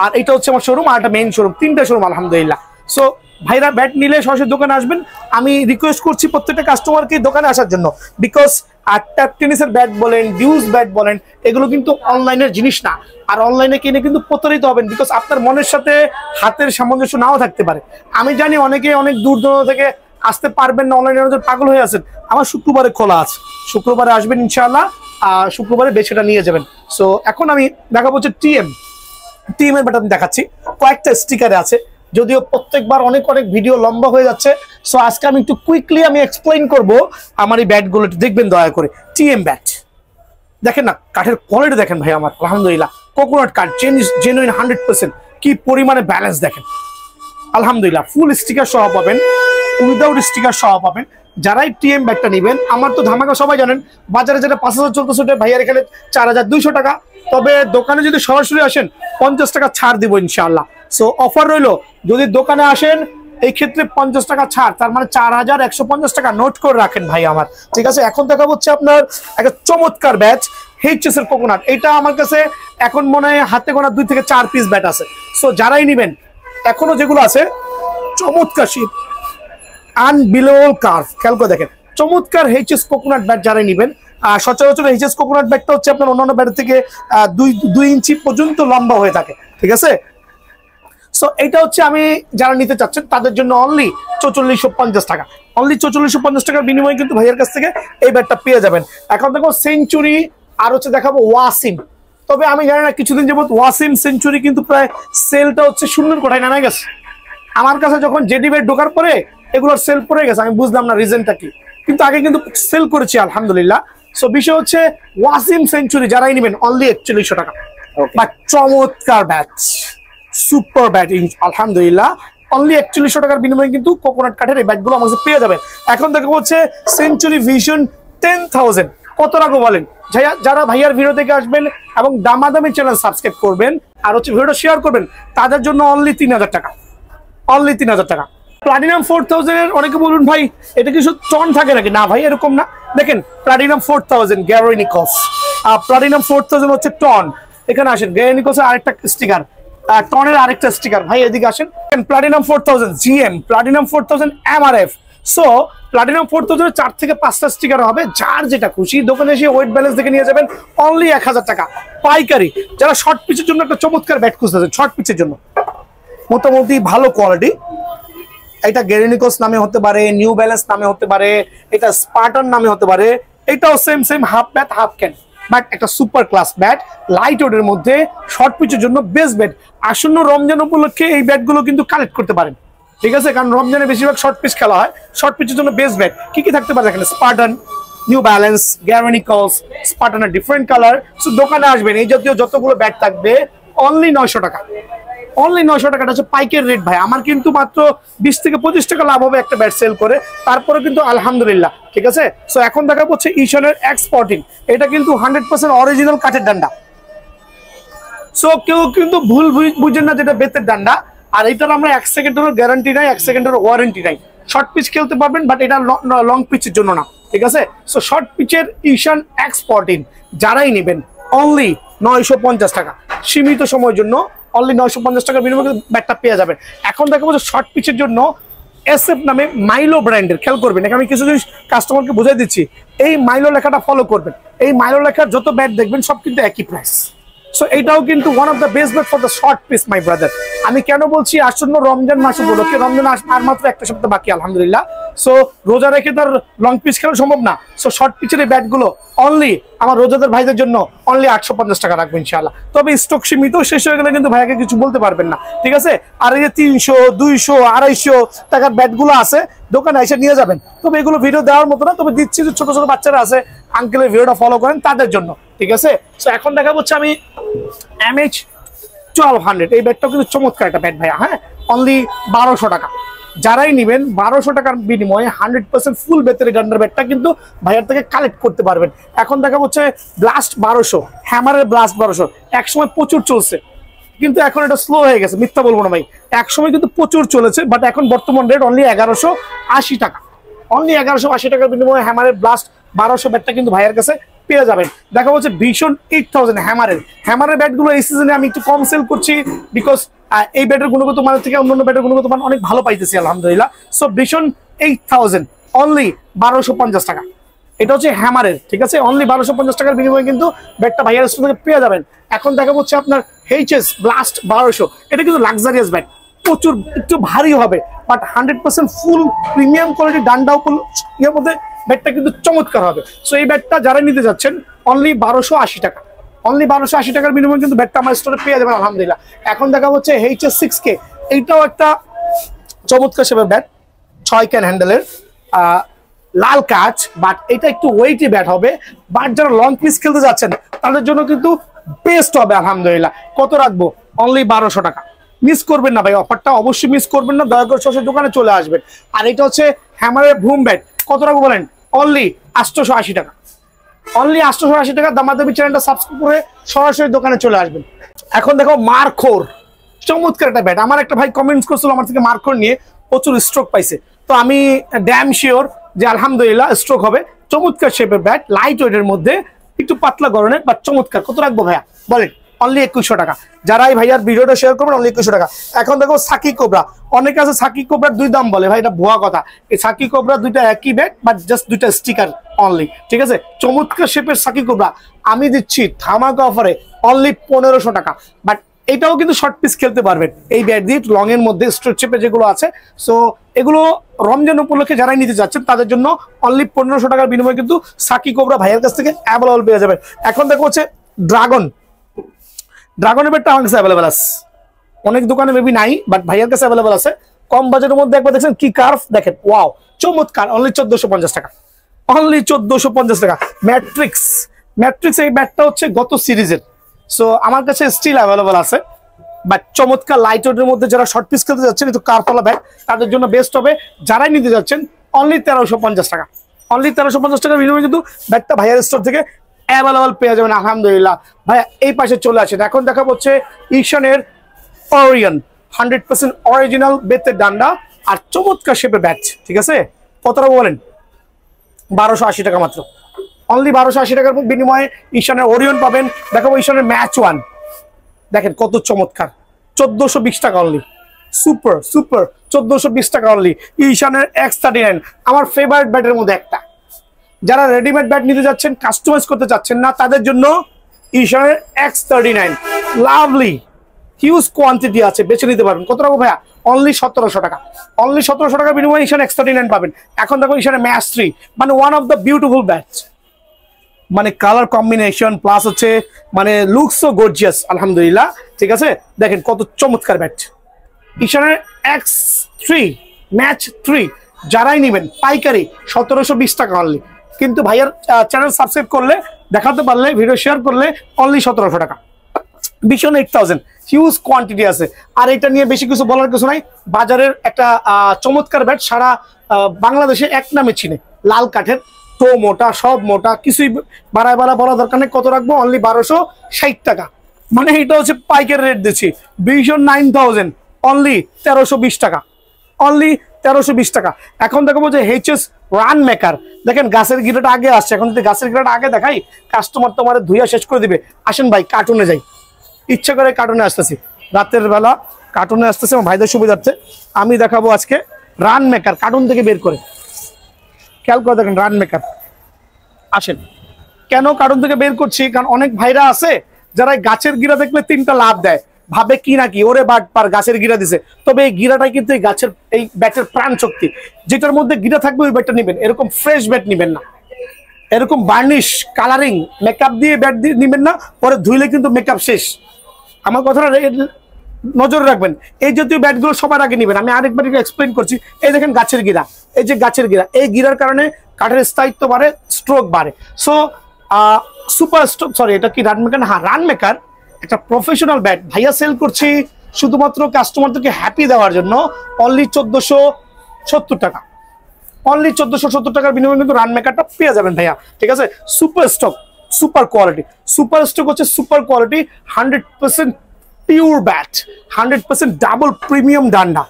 আর এটা হচ্ছে আমার শোরুম, আর একটা মেইন শোরুম, 3টা শোরুম আলহামদুলিল্লাহ। সো ভাইরা ব্যাট নিলে সরাসরি দোকানে আসবেন। আমি রিকোয়েস্ট করছি প্রত্যেকটা কাস্টমারকে দোকানে আসার জন্য, বিকজ আর ট্যাপ টেনিসের ব্যাট বলেন, ডিউস ব্যাট বলেন, এগুলো কিন্তু অনলাইনের জিনিস না। আর অনলাইনে কিনে কিন্তু প্রতারিত হবেন, বিকজ আপনার মনের সাথে হাতের সামঞ্জস্য নাও থাকতে পারে। আমি জানি অনেকে অনেক দূর দূরান্ত থেকে আসতে পারবেন না, অনলাইনে পাগল হয়ে আছেন। আমার শুক্রবারে খোলা আছে, শুক্রবারে আসবেন ইনশাআল্লাহ, শুক্রবারে বেশিটা নিয়ে যাবেন। সো এখন আমি দেখাবো হচ্ছে টিএম এর ব্যাট আমি দেখাচ্ছি, কয়েকটা স্টিকারে আছে, যদিও প্রত্যেকবার অনেক ভিডিও লম্বা হয়ে যাচ্ছে। সো আজকে আমি একটু কুইকলি আমি এক্সপ্লেইন করব আমার এই ব্যাটগুলো, দেখবেন দয়া করে। টিএম ব্যাট দেখেন না, কাঠের কোয়ালিটি দেখেন ভাই আমার, আলহামদুলিল্লাহ কোকোনাট কাঠ, জেনুইন 100%। কি পরিমাণে ব্যালেন্স দেখেন, আলহামদুলিল্লাহ। ফুল স্টিকার সহ পাবেন, উইদাউট স্টিকার সহ পাবেন। যারাই টিএম ব্যাটটা নেবেন, আমার তো ধামাকা সবাই জানেন, বাজারে যেটা 5000 চলতেছে ভাইয়ার এখানে 4200 টাকা। তবে দোকানে যদি সরাসরি আসেন 50 টাকা ছাড় দিব ইনশাআল্লাহ। সো অফার রইলো, যদি দোকানে আসেন এই ক্ষেত্রে 50 টাকা ছাড়, তার মানে 4150 টাকা নোট করে রাখেন ভাই আমার, ঠিক আছে? এখন দেখা হচ্ছে আপনার একটা চমৎকার ব্যাট, এইচএস এর কোকোনাট। এটা আমার কাছে এখন মনে হয় হাতে গোনা 2 থেকে 4 পিস ব্যাট আছে। সো যারাই নেবেন, এখনো যেগুলো আছে চমৎকার শীত, আনবিলিভেবল কার্ভ, খেয়াল করে দেখেন, চমৎকার এইচএস কোকোনাট ব্যাট যারাই নেবেন। সচরাচর এইচএস কোকোনাট ব্যাটটা হচ্ছে আপনার অন্যান্য ব্যাটের থেকে 2 ইঞ্চি পর্যন্ত লম্বা হয়ে থাকে, ঠিক আছে? সো এটা হচ্ছে আমি যারা নিতে চাচ্ছেন তাদের জন্য অনলি 4450 টাকা, অনলি 4450 টাকার বিনিময়ে কিন্তু ভাইয়ের কাছ থেকে এই ব্যাটটা পেয়ে যাবেন। এখন দেখো সেঞ্চুরি আর হচ্ছে দেখাবো ওয়াসিম। তবে আমি জানি না কিছুদিন যাবত ওয়াসিম সেঞ্চুরি কিন্তু প্রায় সেলটা হচ্ছে শূন্যের কোঠায় নামে গেছে। আমার কাছে যখন জেডি ব্যাট ঢোকার পরে এগুলোর সেল পড়ে গেছে, আমি বুঝলাম না রিজনটা কি, কিন্তু আগে কিন্তু সেল করেছি আলহামদুলিল্লাহ। সো বিষয় হচ্ছে ওয়াসিম সেঞ্চুরি যারাই নেবেন অনলি 4100 টাকা। বাট চমৎকার ব্যাট, সুপার ব্যাট আলহামদুলিল্লাহ, অনলি 4100 টাকার বিনিময়ে কিন্তু কোকোনাট কাঠের এই ব্যাটগুলো আমার কাছে পেয়ে যাবেন। এখন দেখা হচ্ছে সেঞ্চুরি ভিশন 10000 কত রাখবো বলেন? যারা ভাইয়ার ভিডিও থেকে আসবেন এবং দামাদামি চ্যানেল সাবস্ক্রাইব করবেন আর হচ্ছে ভিডিওটা শেয়ার করবেন তাদের জন্য অনলি 3000 টাকা, অনলি 3000 টাকা। প্লাটিনাম 4000 এর অনেকে বলুন ভাই এটা কি শুধু টন থাকে নাকি? না ভাই এরকম না, দেখেন প্লাটিনাম 4000 গ্যারি নিকলস, প্লাটিনাম 4000 হচ্ছে টন। এখানে আসেন গ্যারি নিকলসের আরেকটা স্টিকার, টনের আরেকটা স্টিকার, ভাই এদিকে আসেন। Platinum 4000 GM, platinum 4000 MRF. So platinum 4000 4 থেকে 5টা স্টিকার হবে, যার যেটা খুশি দোকানে এসে ওয়েট ব্যালেন্স দেখে নিয়ে যাবেন অনলি 1000 টাকা পাইকারি। যারা শর্ট পিচের জন্য একটা চমৎকার ব্যাট খুঁজতেছেন, শর্ট পিচের জন্য মোটামুটি ভালো কোয়ালিটি, এটা গেরিনিকোস নামে হতে পারে, নিউ ব্যালেন্স নামে হতে পারে, এটা স্পার্টান নামে হতে পারে, এটাও same half bat half can, but একটা সুপার ক্লাস ব্যাট লাইট ওয়েটের মধ্যে শর্ট পিচের জন্য বেস্ট ব্যাট। আসন্ন রমজান উপলক্ষে এই ব্যাটগুলো কিন্তু কালেক্ট করতে পারেন, ঠিক আছে? কারণ রমজানে বেশিরভাগ শর্ট পিচ খেলা হয়, শর্ট পিচের জন্য বেস্ট ব্যাট কি কি থাকতে পারে এখানে? স্পার্টান, নিউ ব্যালেন্স, গ্যারি-নিকলস, স্পার্টানের ডিফারেন্ট কালার। সো দোকানে আসবেন, এই জাতীয় যতগুলো ব্যাট থাকবে অনলি 900 টাকা, অনলি 900 টাকা। এটা হচ্ছে পাইকারি রেট ভাই, আমার কিন্তু মাত্র 20 থেকে 25 টাকা লাভ হবে একটা ব্যাট সেল করে, তারপরে কিন্তু আলহামদুলিল্লাহ, ঠিক আছে? সো এখন দেখা হচ্ছে ঈশানের এক্স14, এটা কিন্তু 100% অরিজিনাল কাঠের ডান্ডা। সো কেউ কিন্তু ভুল বুঝেন না যেটা বেতের ডান্ডা, আর এটার আমরা 1 সেকেন্ডেরও গ্যারান্টি নাই, 1 সেকেন্ডের ওয়ারেন্টি নাই। শর্ট পিচ খেলতে পারবেন বাট এটা লং পিচের জন্য না, ঠিক আছে? সো শর্ট পিচের ঈশান এক্স14 যারাই নেবেন অনলি 950 টাকা, সীমিত সময়ের জন্য অনলি 950 টাকার বিনিময়ে ব্যাটটা পেয়ে যাবেন। এখন দেখা যাচ্ছে শর্ট পিচের জন্য এসএফ নামে মাইলো ব্র্যান্ডের, খেয়াল করবেন এখানে আমি কিছু জিনিস কাস্টমারকে বুঝাই দিচ্ছি, এই মাইলো লেখাটা ফলো করবেন। এই মাইলো লেখার যত ব্যাট দেখবেন সব কিন্তু একই প্রাইস। সো এটাও কিন্তু one of the best bat for the short pitch my brother. আমি কেন বলছি, আসন্ন রমজান মাস উপলক্ষে, রমজান আর মাত্র একটা সপ্তাহ বাকি আলহামদুলিল্লাহ। সো রোজা রেখে তার লং পিচ খেলা সম্ভব না, সো শর্ট পিচের এই ব্যাটগুলো অনলি আমার রোজাদার ভাইদের জন্য অনলি 850 টাকা রাখবো ইনশাআল্লাহ। তবে স্টক সীমিত, শেষ হয়ে গেলে কিন্তু ভাইয়াকে কিছু বলতে পারবেন না, ঠিক আছে? আর এই যে 300, 200, 250 টাকার ব্যাটগুলো আছে দোকানে এসে নিয়ে যাবেন। তবে এগুলো ভিডিও দেওয়ার মতো না, তবে দিচ্ছি যে ছোট ছোট বাচ্চারা আছে আঙ্কেলের ভিডিওটা ফলো করেন তাদের জন্য, ঠিক আছে? সো এখন দেখা হচ্ছে আমি MH1200, এই ব্যাটটাও কিন্তু চমৎকার একটা ব্যাট ভাইয়া, হ্যাঁ অনলি 1200 টাকা। যারাই নেবেন 1200 টাকার বিনিময়ে 100% ফুল বেতের ডান্ডার ব্যাটটা কিন্তু ভাইয়ার থেকে কালেক্ট করতে পারবেন। এখন দেখা হচ্ছে ব্লাস্ট 1200, হ্যামারের ব্লাস্ট 1200, একসময় প্রচুর চলছে কিন্তু এখন এটা স্লো হয়ে গেছে, মিথ্যা বলবো না ভাই, একসময় কিন্তু প্রচুর চলেছে, বাট এখন বর্তমান রেট অনলি 1180 টাকা, অনলি 1180 টাকার বিনিময়ে হ্যামারের ব্লাস্ট 1200 ব্যাটটা কিন্তু ভাইয়ের কাছে পেয়ে যাবেন। দেখা হচ্ছে ভীষণ 8000 হ্যামারের ব্যাটগুলো এই সিজনে আমি একটু কম সেল করছি, বিকজ এই ব্যাটের গুণগত মানের থেকে অন্যান্য ব্যাটের গুণগত মান অনেক ভালো পাইতেছি আলহামদুলিল্লাহ। সো ভীষণ 8000 অনলি 1250 টাকা, এটা হচ্ছে হ্যামারের, ঠিক আছে? অনলি 1250 টাকার বিনিময়ে কিন্তু ব্যাটটা ভাইয়ার স্টোর থেকে পেয়ে যাবেন। এখন দেখা হচ্ছে আপনার HS ব্লাস্ট 1200, এটা কিন্তু লাক্সারিয়াস ব্যাট, প্রচুর একটু ভারী হবে, বাট 100% ফুল প্রিমিয়াম কোয়ালিটি ডান্ডা এর মধ্যে ব্যাটটা কিন্তু চমৎকার হবে। সো এই ব্যাটটা যারা নিতে যাচ্ছেন অনলি 1280 টাকা, অনলি 1280 টাকার বিনিময়ে কিন্তু ব্যাটটা আমার স্টোরে পেয়ে যাবেন আলহামদুলিল্লাহ। এখন দেখা হচ্ছে HS6K, এইটাও একটা চমৎকার সেবা ব্যাট, 6 ক্যান হ্যান্ডেলের, লাল কাচ, বাট এটা একটু ওয়েটি ব্যাট হবে, বাট যারা লং পিচ খেলতে যাচ্ছেন তাদের জন্য কিন্তু বেস্ট হবে আলহামদুলিল্লাহ। কত রাখবো? অনলি 1200 টাকা। মিস করবেন না ভাই, অফারটা অবশ্যই মিস করবেন না, দয়া করে সরাসরি দোকানে চলে আসবেন। আর এটা হচ্ছে হ্যামারের বুম ব্যাট, কত রাখবো বলেন? অনলি 880 টাকা, অনলি 880 টাকা। দামাদামি চ্যানেলটা সাবস্ক্রাইব করে সরাসরি দোকানে চলে আসবেন। এখন দেখো মার্কোর, চমৎকার একটা ব্যাট। আমার একটা ভাই কমেন্টস করছিল আমার থেকে মার্কোর নিয়ে, প্রচুর স্ট্রোক পাইছে, তো আমি ড্যাম শিওর যে আলহামদুলিল্লাহ স্ট্রোক হবে। চমৎকার শেপের ব্যাট, লাইট ওয়েটের মধ্যে, একটু পাতলা গরনের, বাট চমৎকার। কত রাখবো ভাইয়া বলেন? অনলি 2100 টাকা। যারাই ভাইয়ার ভিডিওটা শেয়ার করবেন অনলি 2100 টাকা। এখন দেখো সাকি কোবরা, অনেকে আছে সাকি কোবরার 2 দাম বলে, ভাই এটা ভুয়া কথা। এই সাকি কোবরা 2টা একই ব্যাট, বাট জাস্ট 2টা স্টিকার অনলি, ঠিক আছে? চমৎকার শেপের সাকি কোবরা আমি দিচ্ছি ধামাকা অফারে অনলি 1500 টাকা, বাট এটাও কিন্তু শর্ট পিস খেলতে পারবেন এই ব্যাট দিয়ে, লং এর মধ্যে স্ট্রেট শেপে যেগুলো আছে। সো এগুলো রমজান উপলক্ষে যারাই নিতে যাচ্ছেন তাদের জন্য অনলি 1500 টাকার বিনিময়ে কিন্তু সাকি কোবরা ভাইয়ের কাছ থেকে অ্যাভেলেবল পেয়ে যাবেন। এখন দেখো হচ্ছে ড্রাগনের ব্যাটটা আমার কাছে অ্যাভেলেবল আছে, অনেক দোকানে মেবি নাই, বাট ভাইয়ের কাছে অ্যাভেলেবল আছে। কম বাজেটের মধ্যে একবার দেখছেন কি কার্ভ দেখেন, ওয়াও চমৎকার, অনলি 1450 টাকা, অনলি 1450 টাকা। ম্যাট্রিক্স এই ব্যাটটা হচ্ছে গত সিরিজের, সো আমার কাছে স্টিল অ্যাভেলেবল আছে। বাট চমৎকার লাইট ওয়েটের মধ্যে যারা শর্ট পিস খেলতে যাচ্ছেন একটু কার্ভওয়ালা ব্যাট তাদের জন্য বেস্ট হবে। যারাই নিতে যাচ্ছেন অনলি 1350 টাকা, অনলি 1350 টাকার বিনিময়ে কিন্তু ব্যাটটা ভাইয়ার স্টোর থেকে অ্যাভেলেবল পেয়ে যাবেন আলহামদুলিল্লাহ। ভাইয়া এই পাশে চলে আসেন, এখন দেখাবো হচ্ছে ঈশানের ওরিয়ন 100% অরিজিনাল বেতের ডান্ডা আর চমৎকার শেপের ব্যাট। ঠিক আছে, কত টাকা বলেন? 1280 টাকা মাত্র, অনলি 1280 টাকার বিনিময়ে ঈশানের ওরিয়ন পাবেন। দেখাবো ঈশানের ম্যাচ 1, দেখেন কত চমৎকার, 1420 টাকা অনলি, সুপার 1420 টাকা অনলি। ঈশানের X39 আমার ফেভারিট ব্যাটের মধ্যে একটা। যারা রেডিমেড ব্যাট নিতে যাচ্ছেন, কাস্টমাইজ করতে চাচ্ছেন না, তাদের জন্য ঈশানের X39 লাভলি, হিউজ কোয়ান্টিটি আছে, বেছে নিতে পারবেন। কত টাকা ভাইয়া? অনলি 1700 টাকা, অনলি 1700 টাকার বিনিময়ে ঈশান X39 পাবেন। এখন দেখো ঈশানের ম্যাচ 3, মানে one of the beautiful bat, মানে কালার কম্বিনেশন প্লাস হচ্ছে মানে লুকসও গর্জিয়াস আলহামদুলিল্লাহ। ঠিক আছে, দেখেন কত চমৎকার ব্যাট ঈশানের X3 ম্যাচ 3। যারাই নেবেন পাইকারি 1720 টাকা অনলি, কিন্তু ভাইয়ার চ্যানেল সাবস্ক্রাইব করলে, দেখাতে পারলে, ভিডিও শেয়ার করলে অনলি 1700 টাকা। ভীষণ 8000, হিউজ কোয়ান্টিটি আছে। আর এটা নিয়ে বেশি কিছু বলার কিছু নাই, বাজারের একটা চমৎকার ব্যাট, সারা বাংলাদেশে এক নামে চিনে, লাল কাঠের, তো মোটা, সব মোটা, কিছুই বাড়ায় বলা দরকার নেই। কত রাখবো? অনলি 1260 টাকা, মানে এটা হচ্ছে পাইকারি রেট দিচ্ছি। ভীষণ 9000, অনলি 1320 টাকা, অনলি 1320 টাকা। এখন দেখবো যে HS রান মেকার, দেখেন গাছের গিরাটা আগে আসছে। এখন যদি গাছের গিরাটা আগে দেখাই, কাস্টমার তো আমার ধুইয়া শেষ করে দিবে। আসেন ভাই কার্টুনে যাই, ইচ্ছা করে কার্টুনে আসতেছি, রাতের বেলা কার্টুনে আসতেছে আমার ভাইদের সুবিধার্থে। আমি দেখাবো আজকে রান মেকার, কার্টুন থেকে বের করে, খেয়াল করে দেখেন রান মেকার। আসেন, কেন কার্টুন থেকে বের করছি? কারণ অনেক ভাইরা আছে যারা গাছের গিরা দেখলে 3টা লাভ দেয়, ভাবে কি নাকি ওরে বাট পার গাছের গিরা দিছে। তবে এই গিরাটাই কিন্তু এই গাছের, এই ব্যাটের প্রাণ শক্তি। যেটার মধ্যে গিরা থাকবে ওই ব্যাটটা নেবেন, এরকম ফ্রেশ ব্যাট নেবেন না, এরকম বার্নিশ কালারিং মেকআপ দিয়ে ব্যাট দিয়ে নেবেন না, পরে ধুইলে কিন্তু মেকআপ শেষ। আমার কথাটা নজরে রাখবেন, এই জাতীয় ব্যাটগুলো সবার আগে নেবেন। আমি আরেকবার এক্সপ্লেন করছি। এই দেখেন গাছের গিরা, এই যে গাছের গিরা, এই গিরার কারণে কাঠের স্থায়িত্ব বাড়ে, স্ট্রোক বাড়ে। সো সুপার স্ট্রোক, সরি এটা কি রান মেকার? হ্যাঁ, রান মেকার একটা প্রফেশনাল ব্যাট ভাইয়া সেল করছি শুধুমাত্র কাস্টমারদেরকে হ্যাপি দেওয়ার জন্য, অনলি 1470 টাকা, অনলি 1470 টাকার বিনিময়ে কিন্তু রান মেকারটা পেয়ে যাবেন ভাইয়া। ঠিক আছে, super stock, super quality, super stock হচ্ছে super quality, 100% pure bat, 100% double premium ডান্ডা।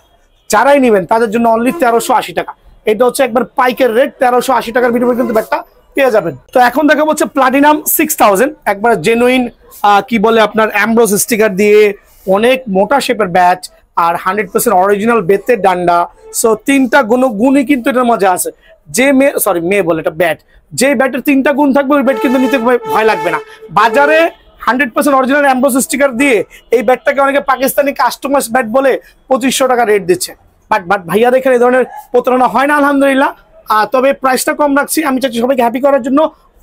যারাই নেবেন তাদের জন্য অনলি 1380 টাকা। এটা হচ্ছে একবার পাইকারি রেট, 1380 টাকার বিনিময়ে কিন্তু ব্যাটটা পেয়ে যাবেন। তো এখন দেখা হচ্ছে প্লাটিনাম 6000, একবার জেনুইন কি বলে আপনার অ্যামব্রোস স্টিকার দিয়ে অনেক মোটা শেপের ব্যাট আর 100% অরিজিনাল বেতের ডান্ডা। সো 3টা গুণই কিন্তু এটার মধ্যে আছে। যে মেয়ে বলে এটা ব্যাট, যে ব্যাটের 3টা গুণ থাকবে ওই ব্যাট কিন্তু নিতে ভয় লাগবে না। বাজারে 100% অরিজিনাল অ্যামব্রোস স্টিকার দিয়ে এই ব্যাটটাকে অনেকে পাকিস্তানি কাস্টমাইজ ব্যাট বলে 2500 টাকা রেট দিচ্ছে। বাট ভাইয়া দেখেন এই ধরনের প্রতারণা হয় না আলহামদুলিল্লাহ। তবে প্রাইসটা কম রাখছি, আমি চাচ্ছি সবাইকে হ্যাপি করার জন্য।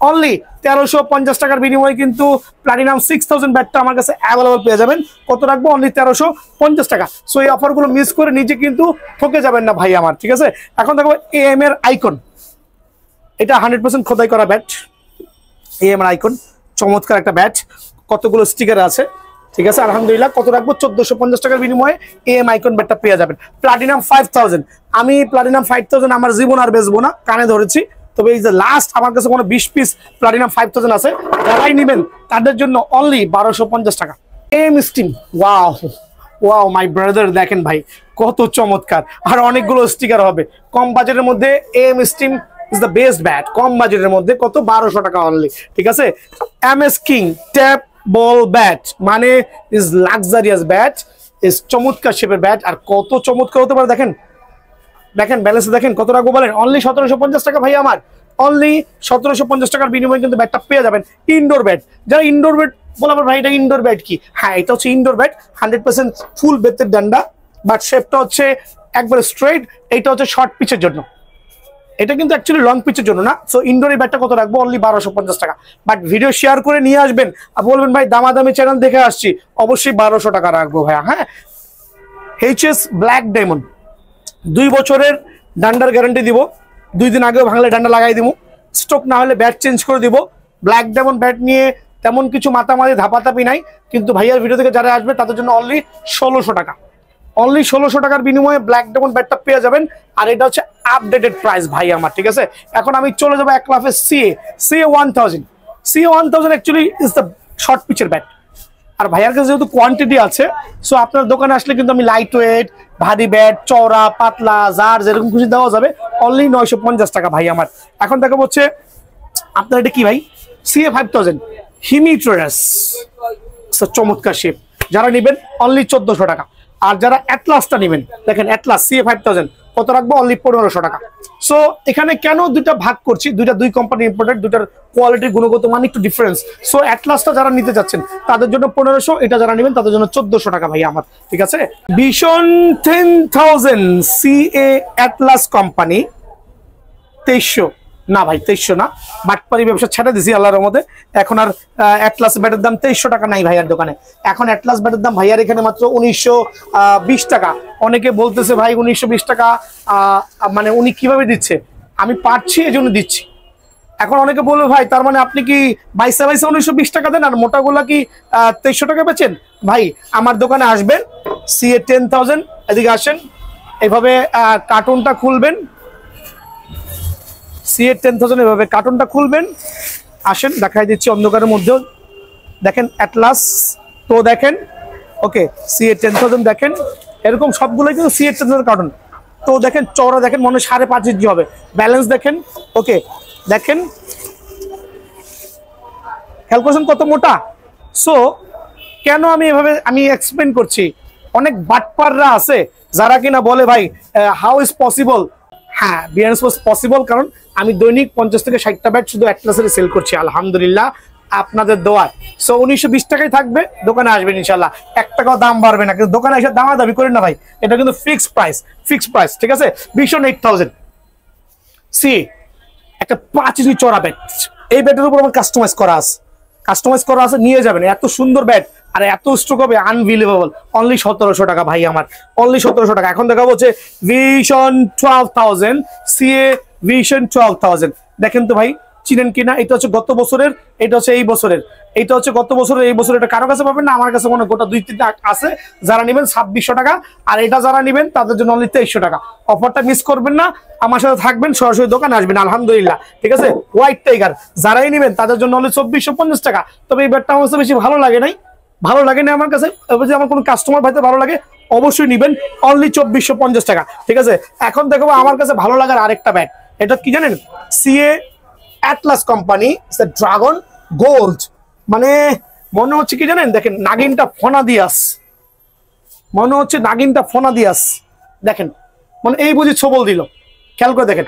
অনলি 1350 টাকার বিনিময়ে কিন্তু প্লাটিনাম 6000 ব্যাটটা আমার কাছে অ্যাভেলেবল পেয়ে যাবেন। কত রাখবো? অনলি 1350 টাকা। সো এই অফারগুলো মিস করে নিজে কিন্তু ঠকে যাবেন না ভাই আমার। ঠিক আছে, এখন দেখো AM এর আইকন, এটা 100% খোদাই করা ব্যাট। AM এর আইকন চমৎকার একটা ব্যাট, কতগুলো স্টিকার আছে। ঠিক আছে, আলহামদুলিল্লাহ। কত রাখবো? 1450 টাকার বিনিময়ে AM আইকন ব্যাটটা পেয়ে যাবেন। প্লাটিনাম 5000, আমি প্লাটিনাম 5000 আমার জীবন আর বেচবো না, কানে ধরেছি। তবে এই যে লাস্ট আমার কাছে কোনো 20 পিস প্লাটিনাম 5000 আছে, যারাই নেবেন তাদের জন্য অনলি 1250 টাকা। AM steam, wow wow my brother, দেখেন ভাই কত চমৎকার। আর অনেকগুলো স্টিকার হবে কম বাজেটের মধ্যে। AM steam is the best bat কম বাজেটের মধ্যে। কত? 1200 টাকা অনলি। ঠিক আছে, MS king tap ball bat, মানে ইজ লাক্সারিয়াস ব্যাট, ইজ চমৎকার শেপের ব্যাট। আর কত চমৎকার হতে পারে দেখেন, দেখেন ব্যালেন্স দেখেন। কত রাখবো বলেন? অনলি 1750 টাকা ভাই আমার, অনলি 1750 টাকার বিনিময়ে কিন্তু ব্যাটটা পেয়ে যাবেন। ইনডোর ব্যাট, যারা ইনডোর ব্যাট বলে আবার ভাই এটা ইনডোর ব্যাট কি? হ্যাঁ, এটা হচ্ছে ইনডোর ব্যাট, 100% ফুল বেতের ডান্ডা, বাট শেপটা হচ্ছে একবার স্ট্রেট। এইটা হচ্ছে শর্ট পিচের জন্য, এটা কিন্তু অ্যাকচুয়ালি লং পিচের জন্য না। সো ইনডোর ব্যাটটা কত রাখবো? অনলি 1250 টাকা। বাট ভিডিও শেয়ার করে নিয়ে আসবেন আর বলবেন ভাই দামাদামি চ্যানেল দেখে আসছি, অবশ্যই 1200 টাকা রাখবো ভাইয়া। হ্যাঁ, HS ব্ল্যাক ডায়মন্ড 2 বছরের ডান্ডার গ্যারান্টি দিব, 2 দিন আগেও ভাঙলে ডান্ডা লাগাই দিব, স্ট্রোক না হলে ব্যাট চেঞ্জ করে দিব। ব্ল্যাক ডায়মন্ড ব্যাট নিয়ে তেমন কিছু মাতামাতি ধাপাধাপি নাই, কিন্তু ভাইয়ার ভিডিও থেকে যারা আসবে তাদের জন্য অনলি 1600 টাকা, অনলি 1600 টাকার বিনিময়ে ব্ল্যাক ডায়মন্ড ব্যাটটা পেয়ে যাবেন। আর এটা হচ্ছে আপডেটেড প্রাইস ভাই আমার, ঠিক আছে? এখন আমি চলে যাবো এক লাফে CA 1000। CA 1000 actually is the short পিচের ব্যাট। আর ভাইয়ার কাছে যেহেতু কোয়ান্টিটি আছে, সো আপনার দোকানে আসলে কিন্তু আমি লাইট ওয়েট, ভারী ব্যাট, চওড়া, পাতলা, যার যেরকম খুশি দেওয়া যাবে, অনলি 950 টাকা ভাই আমার। এখন দেখা হচ্ছে আপনার এটা কি ভাই? CA 5000 হিমি ট্রেডার্স, চমৎকার শেপ। যারা নেবেন অনলি 1400 টাকা। আর যারা অ্যাটলাসটা নেবেন, দেখেন অ্যাটলাস CA 5000 কত রাখবো? অনলি 1500 টাকা। সো এখানে কেন দুইটা ভাগ করছি? দুই কোম্পানি ইম্পোর্টেড, দুইটার কোয়ালিটির গুণগত মান একটু ডিফারেন্স। সো অ্যাটলাসটা যারা নিতে যাচ্ছেন তাদের জন্য 1500, এটা যারা নেবেন তাদের জন্য 1400 টাকা ভাই আমার, ঠিক আছে? ভিশন 10000 CA অ্যাটলাস কোম্পানি 2300 না ভাই, 2300 না, বাটপারি ব্যবসা ছেড়ে দিছি আল্লাহর রহমতে। এখন আর অ্যাটলাস ব্যাটের দাম 2300 টাকা নাই ভাইয়ার দোকানে। এখন অ্যাটলাস ব্যাটের দাম ভাইয়ার এখানে মাত্র 1920 টাকা। অনেকে বলতেছে ভাই 1920 টাকা মানে উনি কিভাবে দিচ্ছে? আমি পারছি এই জন্য দিচ্ছি। এখন অনেকে বলবে ভাই তার মানে আপনি কি বাইসা 1920 টাকা দেন আর মোটাগুলা কি 2300 টাকা বেচেন? ভাই আমার দোকানে আসবেন, CA 10000, এদিকে আসেন, এইভাবে কার্টুনটা খুলবেন, CA 10000 এভাবে কার্টুনটা খুলবেন, আসেন দেখাই দিচ্ছি অন্ধকারের মধ্যেও। দেখেন অ্যাটলাস তো দেখেন, ওকে CA 10000 দেখেন, এরকম সবগুলোই কিন্তু CA 10000 কার্টুন। তো দেখেন চওড়া দেখেন, মনে হয় 5.5 ইঞ্চি হবে, ব্যালেন্স দেখেন, ওকে দেখেন, খেয়াল করছেন কত মোটা। সো কেন আমি এভাবে এক্সপ্লেন করছি? অনেক বাটপাররা আছে যারা কিনা বলে ভাই হাউ ইজ পসিবল। হ্যাঁ, বিয়ার্স ওয়াজ পসিবল, কারণ আমি দৈনিক 50 থেকে 60টা ব্যাট শুধু অ্যাটলাসের সেল করছি আলহামদুলিল্লাহ আপনাদের দোয়ায়। সো 1920 টাকাই থাকবে, দোকানে আসবেন ইনশাল্লাহ, 1 টাকাও দাম বাড়বে না। কিন্তু দোকানে এসে দামাদামি করেন না ভাই, এটা কিন্তু ফিক্সড প্রাইস, ঠিক আছে? ভিশন 8000 সি একটা 5 ইঞ্চি চড়া ব্যাট, এই ব্যাটের উপর আমার কাস্টমাইজ করা আছে, নিয়ে যাবেন। এত সুন্দর ব্যাট আর এত স্ট্রোক হবে আনবিলিভেবল। অনলি 1700 টাকা ভাই আমার, অনলি 1700 টাকা। এখন দেখা হচ্ছে ভিশন 12000 CA ভিশন 12000। দেখেন তো ভাই চিনেন কিনা? এটা হচ্ছে গত বছরের, এটা হচ্ছে এই বছরের, এটা হচ্ছে গত বছরের, এই বছর। এটা কারো কাছে পাবেন না, আমার কাছে মনে গোটা 2-3টা আছে। যারা নেবেন 2600 টাকা, আর এটা যারা নেবেন তাদের জন্য অনলি 2300 টাকা। অফারটা মিস করবেন না, আমার সাথে থাকবেন, সরাসরি দোকানে আসবেন আলহামদুলিল্লাহ, ঠিক আছে? হোয়াইট টাইগার যারাই নেবেন তাদের জন্য অনলি 2450 টাকা। তবে এই ব্যাটটা আমার কাছে বেশি ভালো লাগে না আমার কাছে। যদি আমার কোনো কাস্টমার ভাইতে ভালো লাগে অবশ্যই নেবেন, অনলি 2450 টাকা, ঠিক আছে? এখন দেখো আমার কাছে ভালো লাগার আরেকটা ব্যাট, এটা কি জানেন? CA Atlas company dragon gold. মানে মনে হচ্ছে কি জানেন? দেখেন নাগিনটা ফোনা দিয়াস, মনে হচ্ছে নাগিনটা ফোনা দিয়াস। দেখেন মানে এই বুঝি ছবল দিল, খেয়াল করে দেখেন,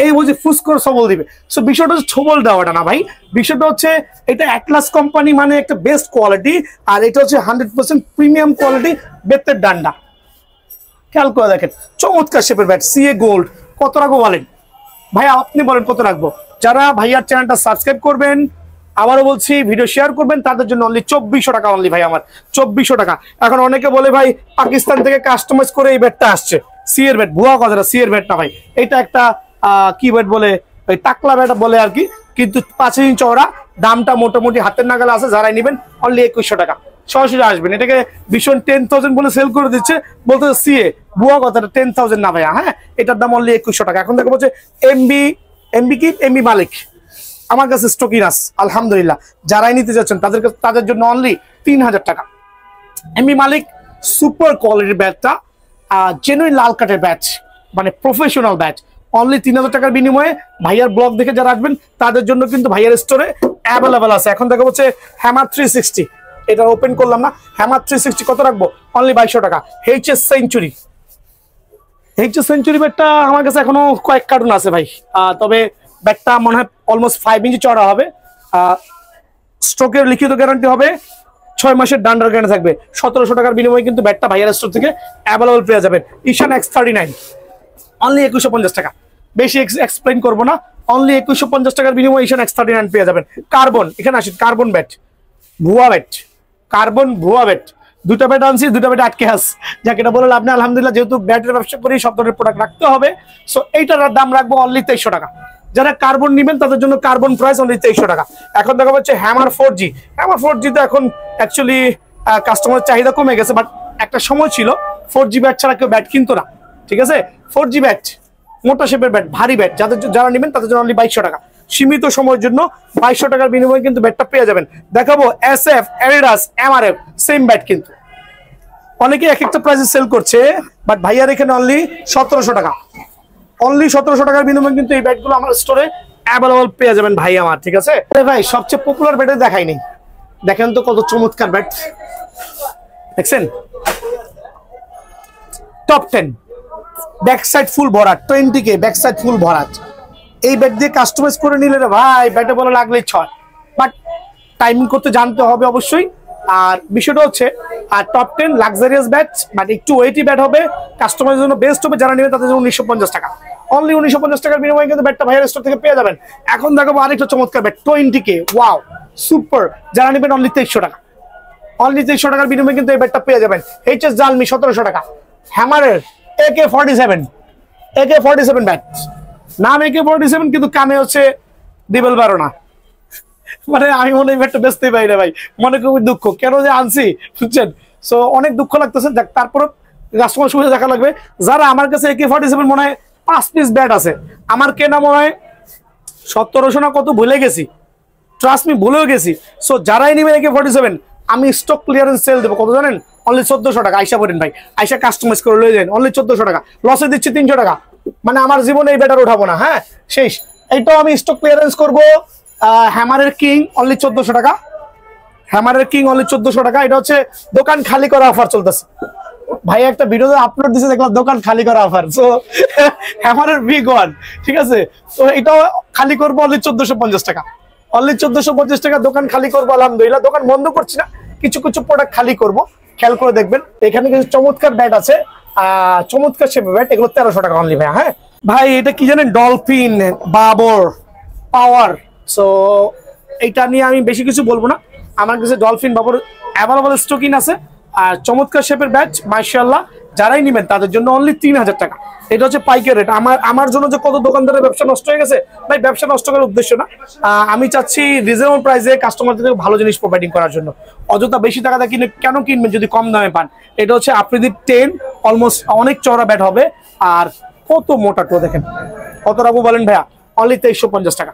এই বুঝি ফুস করে ছবল দিবে। সো বিষয়টা হচ্ছে ছবল দেওয়াটা না ভাই, বিষয়টা হচ্ছে এটা অ্যাটলাস কোম্পানি মানে একটা বেস্ট কোয়ালিটি, আর এটা হচ্ছে 100% প্রিমিয়াম কোয়ালিটি বেতের ডান্ডা। খেয়াল করে দেখেন চমৎকার শেপের ব্যাট, CA গোল্ড। কত রাখবো বলেন ভাই? আপনি বলেন কত রাখবো? যারা ভাইয়ার চ্যানেলটা সাবস্ক্রাইব করবেন, আবারও বলছি ভিডিও শেয়ার করবেন, তাদের জন্য অনলি 2400 টাকা, অনলি ভাই আমার 2400 টাকা। এখন অনেকে বলে ভাই পাকিস্তান থেকে কাস্টমাইজ করে এই ব্যাটটা আসছে, CA ব্যাট। ভুয়া কথাটা, CA ব্যাট না ভাই, এটা একটা কি ব্যাট বলে, ওই টাকলা ব্যাট বলে আর কি, কিন্তু 5 ইঞ্চি চওড়া, দামটা মোটামুটি হাতের নাগালে আছে। যারাই নেবেন অনলি 2100 টাকা, সরাসরি আসবেন। এটাকে ভীষণ 10000 বলে সেল করে দিচ্ছে, বলতে CA, ভুয়া কথাটা 10000 না ভাইয়া। হ্যাঁ, এটার দাম অনলি 2100 টাকা। এখন দেখো বলছে এমবি মালিক, আমার কাছে স্টকিং আছে আলহামদুলিল্লাহ। যারাই নিতে যাচ্ছেন তাদের জন্য অনলি 3000 টাকা। এমবি মালিক সুপার কোয়ালিটির ব্যাটটা, জেনুইন লাল কাঠের ব্যাট, মানে প্রফেশনাল ব্যাট, অনলি 3000 টাকার বিনিময়ে ভাইয়ার ব্লগ দেখে যারা আসবেন তাদের জন্য কিন্তু ভাইয়ার স্টোরে অ্যাভেলেবেল আছে। এখন দেখা হচ্ছে হ্যামার 360, এটা ওপেন করলাম না, হ্যামার 360 কত রাখবো? অনলি 2200 টাকা। HS সেঞ্চুরি ব্যাটটা আমার কাছে এখনো কয়েক কার্টুন আছে ভাই, তবে ব্যাটটা মনে হয় অলমোস্ট 5 ইঞ্চি চড়া হবে। স্ট্রোকের লিখিত গ্যারান্টি হবে, 6 মাসের ডান্ডার গ্যারান্টি থাকবে। 1700 টাকার বিনিময়ে কিন্তু ব্যাটটা ভাইয়ার স্টোর থেকে অ্যাভেলেবল পেয়ে যাবেন। ঈশান X39 অনলি 2150 টাকা, বেশি এক্সপ্লেইন করবো না, অনলি 2150 টাকার বিনিময়ে ঈশান X39 পেয়ে যাবেন। কার্বন, এখানে আসেন, কার্বন ব্যাট, ভুয়া ব্যাট, কার্বন ভুয়া ব্যাট, দুটা ব্যাট আনছি, দুটা ব্যাট আটকে আস, যাকে এটা বলে লাভ নেই। আলহামদুলিল্লাহ, যেহেতু ব্যাটের ব্যবসা করি, সব ধরনের প্রোডাক্ট রাখতে হবে, সো এইটার দাম রাখবো অনলি 2300 টাকা। যারা কার্বন নেবেন তাদের জন্য কার্বন প্রাইস অনলি 2300 টাকা। এখন দেখা যাচ্ছে হ্যামার 4G, হ্যামার 4G তো এখন অ্যাকচুয়ালি কাস্টমারের চাহিদা কমে গেছে, বাট একটা সময় ছিল 4G ব্যাট ছাড়া কেউ ব্যাট কিনতো না, ঠিক আছে। 4G ব্যাট, মোটা শেপের ব্যাট, ভারী ব্যাট, যারা নেবেন তাদের জন্য অনলি 2200 টাকা, সীমিত সময়ের জন্য 2200 টাকার বিনিময়ে কিন্তু ব্যাটটা পেয়ে যাবেন। দেখাবো SF, Adidas, MRF, same bat, কিন্তু অনেকে এক একটা প্রাইসে সেল করছে, বাট ভাইয়ার এখানে অনলি 1700 টাকা, অনলি 1700 টাকার বিনিময়ে কিন্তু এই ব্যাটগুলো আমার স্টোরে অ্যাভেলেবল পেয়ে যাবেন ভাই আমার, ঠিক আছে। ভাই সবচেয়ে পপুলার ব্যাটে দেখাইনি, দেখেন তো কত চমৎকার ব্যাট, দেখছেন, টপ 10, ব্যাক সাইড ফুল ভরাট, 20K ব্যাক সাইড ফুল ভরাট। এই ব্যাট দিয়ে কাস্টমাইজ করে নিলে রে ভাই, ব্যাটে বলে লাগলেই 6, বাট টাইমিং করতে জানতে হবে অবশ্যই। আর বিষয়টা হচ্ছে, আর টপ 10 লাক্সারিয়াস ব্যাট, বাট একটু ওয়েটি ব্যাট হবে, কাস্টমারের জন্য বেস্ট হবে, যারা নেবে তাদের জন্য 1950 টাকা, অনলি 1950 টাকার বিনিময়ে কিন্তু ব্যাটটা ভাইয়ার স্টোর থেকে পেয়ে যাবেন। এখন দেখাবো আরেকটা চমৎকার ব্যাট, 20K, ওয়াও সুপার, যারা নেবেন অনলি 2300 টাকা, অনলি 2300 টাকার বিনিময়ে কিন্তু এই ব্যাটটা পেয়ে যাবেন। HS জালমি 1700 টাকা, হ্যামারের AK47 ব্যাট, নাম AK47 কিন্তু কামে হচ্ছে ডিবেল 12 না, মানে আমি মনে হয় ব্যাটটা বেচতেই পারি না ভাই, মনে খুবই দুঃখ, কেন যে আনছি বুঝছেন। সো অনেক দুঃখ লাগতেছে, তারপর কাস্টমার সুবিধা দেখা লাগবে। যারা আমার কাছে AK47 মনে হয় 5 পিস ব্যাট আছে, আমার কেনা মনে হয় 1700 না কত ভুলে গেছি, ট্রাস্ট মি ভুলেও গেছি। সো যারাই নেবেন AK47, আমি স্টক ক্লিয়ারেন্স সেল দেবো, কত জানেন, অনলি 1400 টাকা। আইসা পড়েন ভাই, আইসা কাস্টমাইজ করে লয়ে যান, অনলি 1400 টাকা, লসে দিচ্ছি 300 টাকা, মানে আমার জীবনে এই ব্যাটার উঠাবো না, হ্যাঁ শেষ। এইটাও আমি স্টক ক্লিয়ারেন্স করবো। হ্যামারের কিং অনলি 1400 টাকা, হ্যামারের কিং অনলি 1400 টাকা। এটা হচ্ছে দোকান খালি করা অফার চলতেছে ভাই, একটা ভিডিওতে আপলোড দিছে দেখলাম দোকান খালি করা অফার, সো হ্যামারের বিগ ওয়ান, ঠিক আছে। তো এটাও খালি করবো অনলি 1450 টাকা, অনলি 1450 টাকা দোকান খালি করবো। আলহামদুলিল্লাহ, দোকান বন্ধ করছি না, কিছু কিছু প্রোডাক্ট খালি করবো, খেয়াল করে দেখবেন। এখানে কিছু চমৎকার ব্যাট আছে, চমৎকার শেপের ব্যাট, এগুলো 1300 টাকা অনলি ভাই। হ্যাঁ ভাই, এটা কি জানেন, ডলফিন, বাবর, পাওয়ার। সো এইটা নিয়ে আমি বেশি কিছু বলবো না, আমার কাছে ডলফিন, বাবর অ্যাভেলেবল স্টকিং আছে, আর চমৎকার শেপের ব্যাট, মাশাআল্লাহ। যারাই নেবেন তাদের জন্য অনলি 3000 টাকা। এটা হচ্ছে পাইকারি রেট। আমার জন্য যে কত দোকানদারের ব্যবসা নষ্ট হয়ে গেছে ভাই, ব্যবসা নষ্ট করার উদ্দেশ্য না, আমি চাচ্ছি রিজনেবল প্রাইসে কাস্টমারদের ভালো জিনিস প্রোভাইডিং করার জন্য। অযথা বেশি টাকা দিয়ে কিনে কেন কিনবেন যদি কম দামে পান। এটা হচ্ছে আফ্রিদির 10, অলমোস্ট অনেক চওড়া ব্যাট হবে, আর কত মোটা টো দেখেন, কত রাখবো বলেন ভাইয়া, অনলি 2350 টাকা,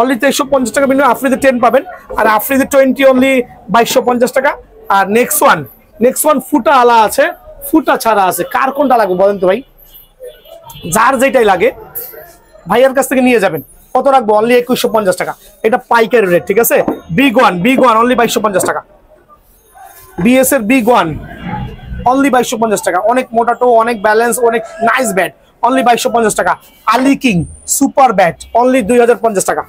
অনলি 2350 টাকা বিনিময়ে আফ্রিদির 10 পাবেন, আর আফ্রিদির 20 অনলি 2250 টাকা। আর নেক্সট ওয়ান ফুটা আলা আছে, ফুটা ছাড়া আছে, কার কোনটা লাগবে বলেন তো ভাই, যার যেটাই লাগে ভাইয়ার কাছ থেকে নিয়ে যাবেন। কত রাখবো, অনলি 2150 টাকা, এটা পাইকারি রেট, ঠিক আছে। বিগ ওয়ান অনলি 2250 টাকা, BS এর বিগ ওয়ান অনলি 2250 টাকা, অনেক মোটা টো, অনেক ব্যালেন্স, অনেক নাইস ব্যাট, অনলি 2250 টাকা। আলি কিং সুপার ব্যাট অনলি 2050 টাকা,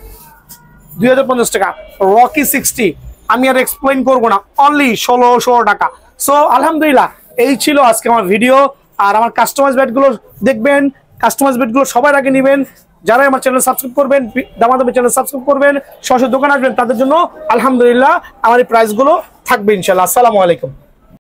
2050 টাকা। রকি 60 আমি আর এক্সপ্লেইন করবো না, অনলি 1600 টাকা। সো আলহামদুলিল্লাহ, এই ছিল আজকে আমার ভিডিও। আর আমার কাস্টমাইজ ব্যাটগুলো দেখবেন, কাস্টমাইজ ব্যাটগুলো সবার আগে নেবেন। যারা আমার চ্যানেল সাবস্ক্রাইব করবেন, দামাদামি চ্যানেল সাবস্ক্রাইব করবেন, সরাসরি দোকান আসবেন, তাদের জন্য আলহামদুলিল্লাহ আমার এই প্রাইসগুলো থাকবে ইনশাআল্লাহ। আসসালামু আলাইকুম।